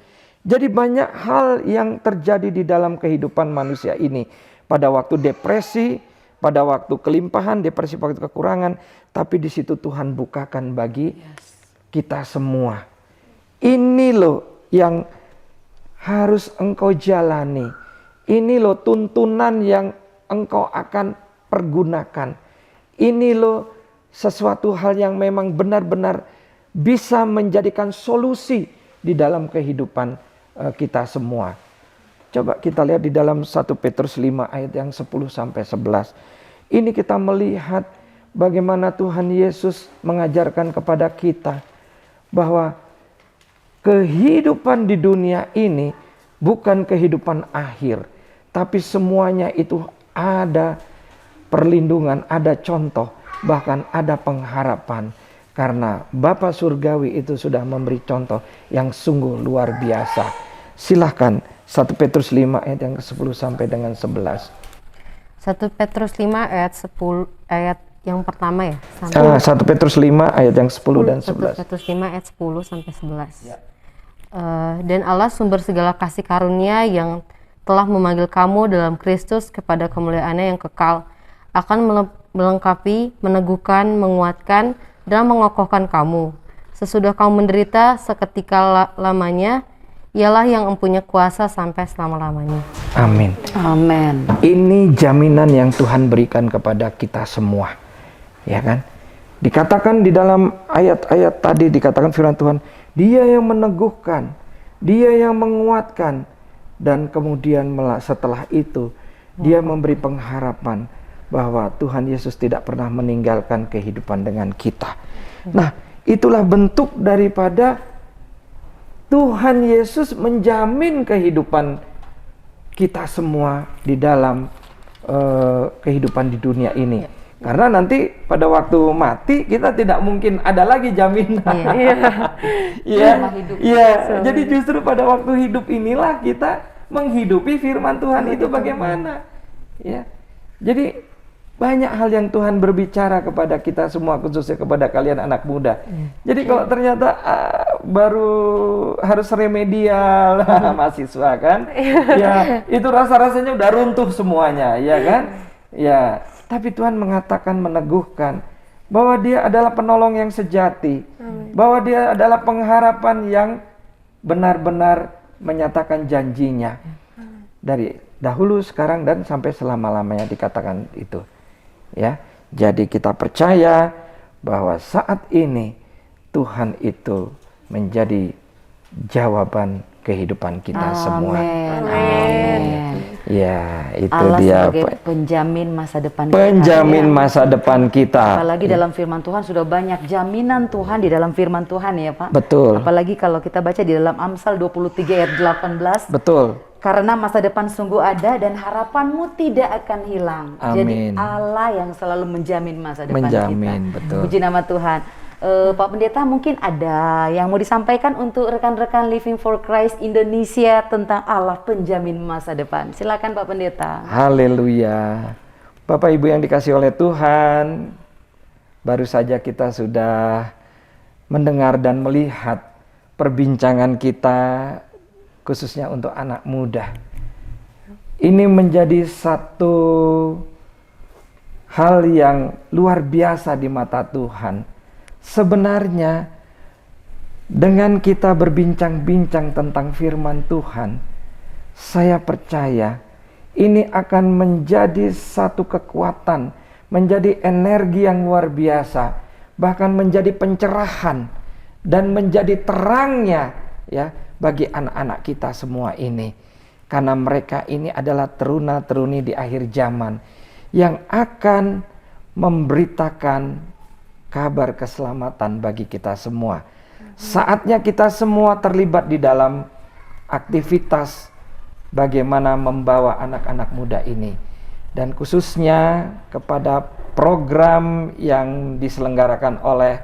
Jadi banyak hal yang terjadi di dalam kehidupan manusia ini. Pada waktu depresi, pada waktu kelimpahan, depresi, waktu kekurangan. Tapi di situ Tuhan bukakan bagi kita semua. Ini loh yang harus engkau jalani. Ini loh tuntunan yang engkau akan pergunakan. Ini loh sesuatu hal yang memang benar-benar bisa menjadikan solusi di dalam kehidupan kita semua. Coba kita lihat di dalam 1 Petrus 5 ayat yang 10 sampai 11. Ini kita melihat bagaimana Tuhan Yesus mengajarkan kepada kita bahwa kehidupan di dunia ini bukan kehidupan akhir, tapi semuanya itu ada perlindungan, ada contoh, bahkan ada pengharapan. Karena Bapa Surgawi itu sudah memberi contoh yang sungguh luar biasa. Silahkan 1 Petrus 5 ayat yang ke-10 sampai dengan 11. 1 Petrus 5 ayat 10 ayat yang pertama ya. 1 Petrus 5 ayat yang 10 dan 11. 1 Petrus 5 ayat 10 sampai 11. Dan Allah sumber segala kasih karunia yang telah memanggil kamu dalam Kristus kepada kemuliaan-Nya yang kekal, akan melengkapi, meneguhkan, menguatkan, dan mengokohkan kamu. Sesudah kamu menderita seketika lamanya, ialah yang mempunyai kuasa sampai selama-lamanya. Amin. Amin. Ini jaminan yang Tuhan berikan kepada kita semua. Ya kan? Dikatakan di dalam ayat-ayat tadi, dikatakan firman Tuhan, Dia yang meneguhkan, Dia yang menguatkan, dan kemudian setelah itu Dia memberi pengharapan bahwa Tuhan Yesus tidak pernah meninggalkan kehidupan dengan kita. Nah, itulah bentuk daripada Tuhan Yesus menjamin kehidupan kita semua di dalam kehidupan di dunia ini. Karena nanti pada waktu mati kita tidak mungkin ada lagi jaminan. Jadi justru pada waktu hidup inilah kita menghidupi firman Tuhan itu bagaimana. Ya. Jadi banyak hal yang Tuhan berbicara kepada kita semua, khususnya kepada kalian anak muda. Jadi kalau ternyata baru harus remedial mahasiswa kan, ya itu rasa-rasanya udah runtuh semuanya, ya kan? Ya, tapi Tuhan mengatakan, meneguhkan bahwa Dia adalah penolong yang sejati, bahwa Dia adalah pengharapan yang benar-benar menyatakan janjinya dari dahulu, sekarang, dan sampai selama-lamanya dikatakan itu. Ya, jadi kita percaya bahwa saat ini Tuhan itu menjadi jawaban kehidupan kita semua. Amin. Ya, itu Allah dia sebagai penjamin masa depan penjamin masa depan kita. Apalagi dalam firman Tuhan sudah banyak jaminan Tuhan di dalam firman Tuhan ya Pak. Betul. Apalagi kalau kita baca di dalam Amsal 23 ayat 18. Betul. Karena masa depan sungguh ada dan harapanmu tidak akan hilang. Amin. Jadi Allah yang selalu menjamin masa depan kita. Betul. Puji nama Tuhan. Pak Pendeta, mungkin ada yang mau disampaikan untuk rekan-rekan Living for Christ Indonesia tentang Allah penjamin masa depan. Silakan Pak Pendeta. Haleluya. Bapak Ibu yang dikasihi oleh Tuhan, baru saja kita sudah mendengar dan melihat perbincangan kita khususnya untuk anak muda. Ini menjadi satu hal yang luar biasa di mata Tuhan. Sebenarnya dengan kita berbincang-bincang tentang firman Tuhan, saya percaya ini akan menjadi satu kekuatan, menjadi energi yang luar biasa, bahkan menjadi pencerahan dan menjadi terangnya ya bagi anak-anak kita semua ini. Karena mereka ini adalah teruna-teruni di akhir zaman yang akan memberitakan kabar keselamatan bagi kita semua. Saatnya kita semua terlibat di dalam aktivitas bagaimana membawa anak-anak muda ini. Dan khususnya kepada program yang diselenggarakan oleh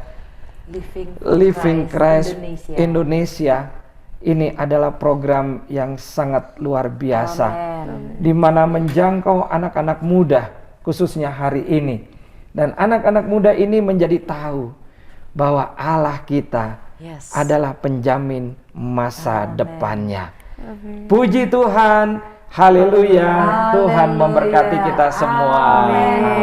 Living Christ Indonesia. Ini adalah program yang sangat luar biasa, di mana menjangkau anak-anak muda khususnya hari ini. Dan anak-anak muda ini menjadi tahu bahwa Allah kita adalah penjamin masa depannya. Puji Tuhan, haleluya. Tuhan memberkati kita semua.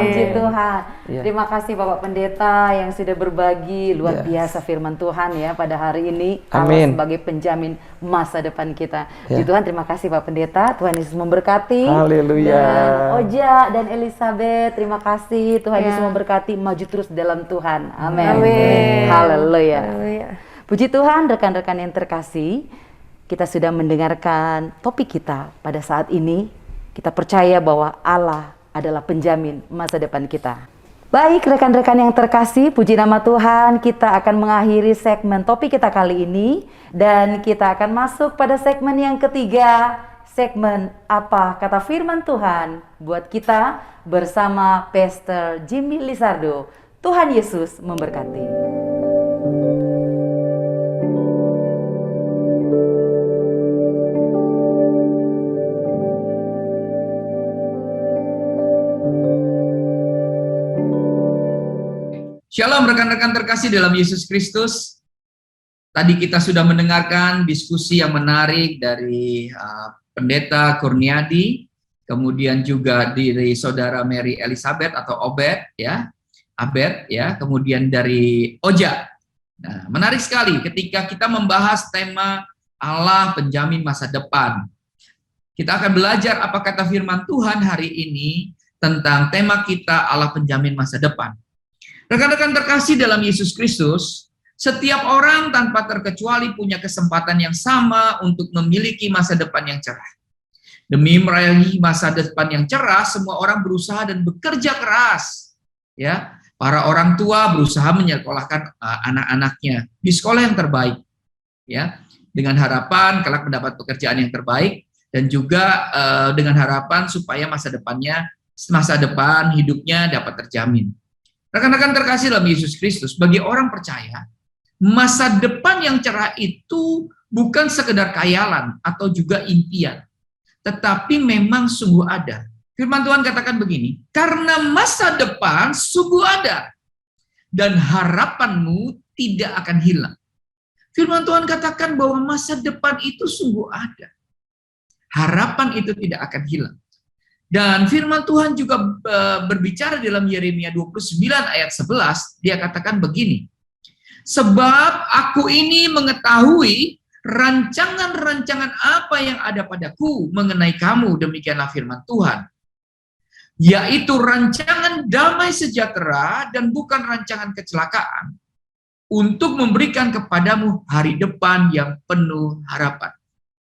Puji Tuhan. Terima kasih Bapak Pendeta yang sudah berbagi luar biasa firman Tuhan ya pada hari ini. Allah sebagai penjamin masa depan kita. Puji Tuhan, terima kasih Pak Pendeta. Tuhan Yesus memberkati. Haleluya. Dan Oja dan Elizabeth, terima kasih. Tuhan Yesus memberkati, maju terus dalam Tuhan. Amin. Haleluya. Puji Tuhan, rekan-rekan yang terkasih. Kita sudah mendengarkan topik kita pada saat ini. Kita percaya bahwa Allah adalah penjamin masa depan kita. Baik rekan-rekan yang terkasih, puji nama Tuhan, kita akan mengakhiri segmen topik kita kali ini. Dan kita akan masuk pada segmen yang ketiga. Segmen apa kata firman Tuhan buat kita bersama Pastor Jimmy Lizardo. Tuhan Yesus memberkati. Shalom rekan-rekan terkasih dalam Yesus Kristus. Tadi kita sudah mendengarkan diskusi yang menarik dari Pendeta Kurniadi, kemudian juga dari Saudara Mary Elizabeth atau Obed ya, Abed ya, kemudian dari Oja. Nah, menarik sekali ketika kita membahas tema Allah penjamin masa depan. Kita akan belajar apa kata firman Tuhan hari ini tentang tema kita Allah penjamin masa depan. Rekan-rekan terkasih dalam Yesus Kristus, setiap orang tanpa terkecuali punya kesempatan yang sama untuk memiliki masa depan yang cerah. Demi meraih masa depan yang cerah, semua orang berusaha dan bekerja keras. Ya, para orang tua berusaha menyekolahkan anak-anaknya di sekolah yang terbaik. Ya, dengan harapan kelak mendapat pekerjaan yang terbaik dan juga dengan harapan supaya masa depan hidupnya dapat terjamin. Rekan-rekan terkasih dalam Yesus Kristus, bagi orang percaya, masa depan yang cerah itu bukan sekedar khayalan atau juga impian, tetapi memang sungguh ada. Firman Tuhan katakan begini, karena masa depan sungguh ada, dan harapanmu tidak akan hilang. Firman Tuhan katakan bahwa masa depan itu sungguh ada. Harapan itu tidak akan hilang. Dan firman Tuhan juga berbicara dalam Yeremia 29 ayat 11, dia katakan begini, sebab aku ini mengetahui rancangan-rancangan apa yang ada padaku mengenai kamu, demikianlah firman Tuhan, yaitu rancangan damai sejahtera dan bukan rancangan kecelakaan, untuk memberikan kepadamu hari depan yang penuh harapan.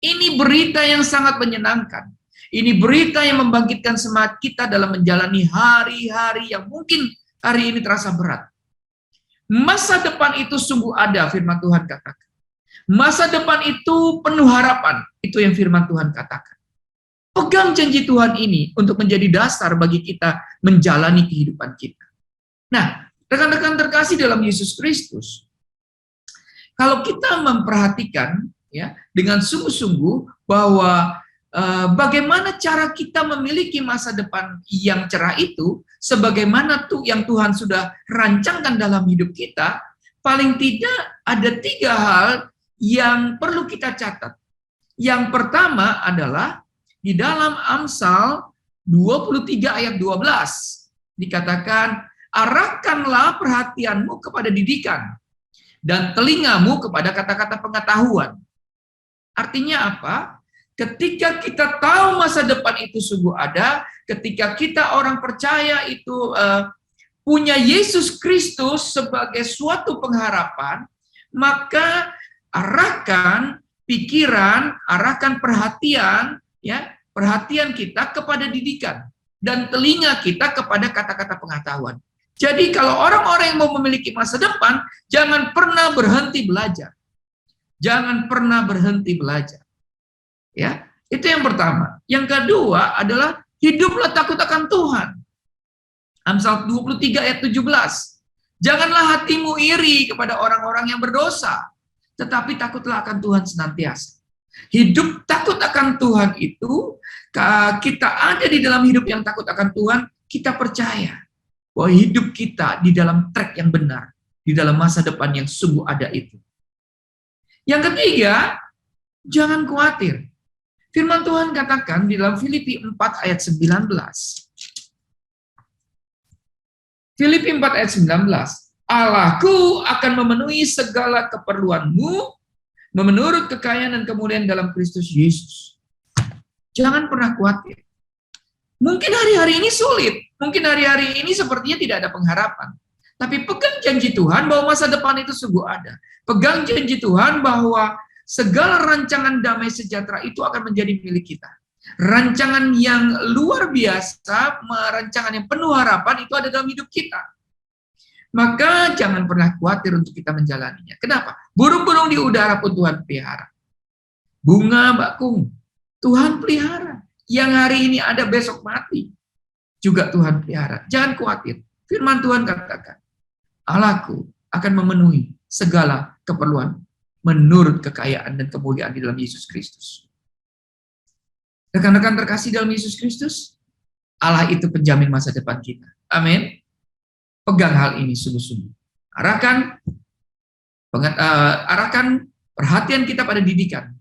Ini berita yang sangat menyenangkan. Ini berita yang membangkitkan semangat kita dalam menjalani hari-hari yang mungkin hari ini terasa berat. Masa depan itu sungguh ada, firman Tuhan katakan. Masa depan itu penuh harapan, itu yang firman Tuhan katakan. Pegang janji Tuhan ini untuk menjadi dasar bagi kita menjalani kehidupan kita. Nah, Rekan-rekan terkasih dalam Yesus Kristus, kalau kita memperhatikan ya dengan sungguh-sungguh bahwa bagaimana cara kita memiliki masa depan yang cerah itu, sebagaimana yang Tuhan sudah rancangkan dalam hidup kita, paling tidak ada 3 hal yang perlu kita catat. Yang pertama adalah di dalam Amsal 23 ayat 12 dikatakan, arahkanlah perhatianmu kepada didikan dan telingamu kepada kata-kata pengetahuan. Artinya apa? Ketika kita tahu masa depan itu sungguh ada, ketika kita orang percaya itu punya Yesus Kristus sebagai suatu pengharapan, maka arahkan pikiran, arahkan perhatian, ya, perhatian kita kepada didikan dan telinga kita kepada kata-kata pengetahuan. Jadi kalau orang-orang yang mau memiliki masa depan, jangan pernah berhenti belajar. Jangan pernah berhenti belajar. Ya, itu yang pertama. Yang kedua adalah hiduplah takut akan Tuhan. Amsal 23 ayat 17. Janganlah hatimu iri kepada orang-orang yang berdosa, tetapi takutlah akan Tuhan senantiasa. Hidup takut akan Tuhan itu, kita ada di dalam hidup yang takut akan Tuhan, kita percaya bahwa hidup kita di dalam track yang benar, di dalam masa depan yang sungguh ada itu. Yang ketiga, jangan khawatir. Firman Tuhan katakan di dalam Filipi 4 ayat 19. Filipi 4 ayat 19. Allahku akan memenuhi segala keperluanmu menurut kekayaan dan kemuliaan dalam Kristus Yesus. Jangan pernah khawatir. Mungkin hari-hari ini sulit. Mungkin hari-hari ini sepertinya tidak ada pengharapan. Tapi pegang janji Tuhan bahwa masa depan itu sungguh ada. Pegang janji Tuhan bahwa segala rancangan damai sejahtera itu akan menjadi milik kita. Rancangan yang luar biasa, rancangan yang penuh harapan itu ada dalam hidup kita. Maka jangan pernah khawatir untuk kita menjalaninya. Kenapa? Burung-burung di udara pun Tuhan pelihara. Bunga bakung, Tuhan pelihara. Yang hari ini ada besok mati, juga Tuhan pelihara. Jangan khawatir. Firman Tuhan katakan, Allahku akan memenuhi segala keperluan menurut kekayaan dan kemuliaan di dalam Yesus Kristus. Rekan-rekan terkasih dalam Yesus Kristus, Allah itu penjamin masa depan kita. Amin. Pegang hal ini sungguh-sungguh. Arahkan perhatian kita pada didikan.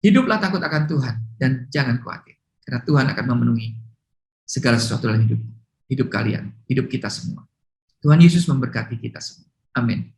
Hiduplah takut akan Tuhan dan jangan khawatir. Karena Tuhan akan memenuhi segala sesuatu dalam hidup kalian, hidup kita semua. Tuhan Yesus memberkati kita semua. Amin.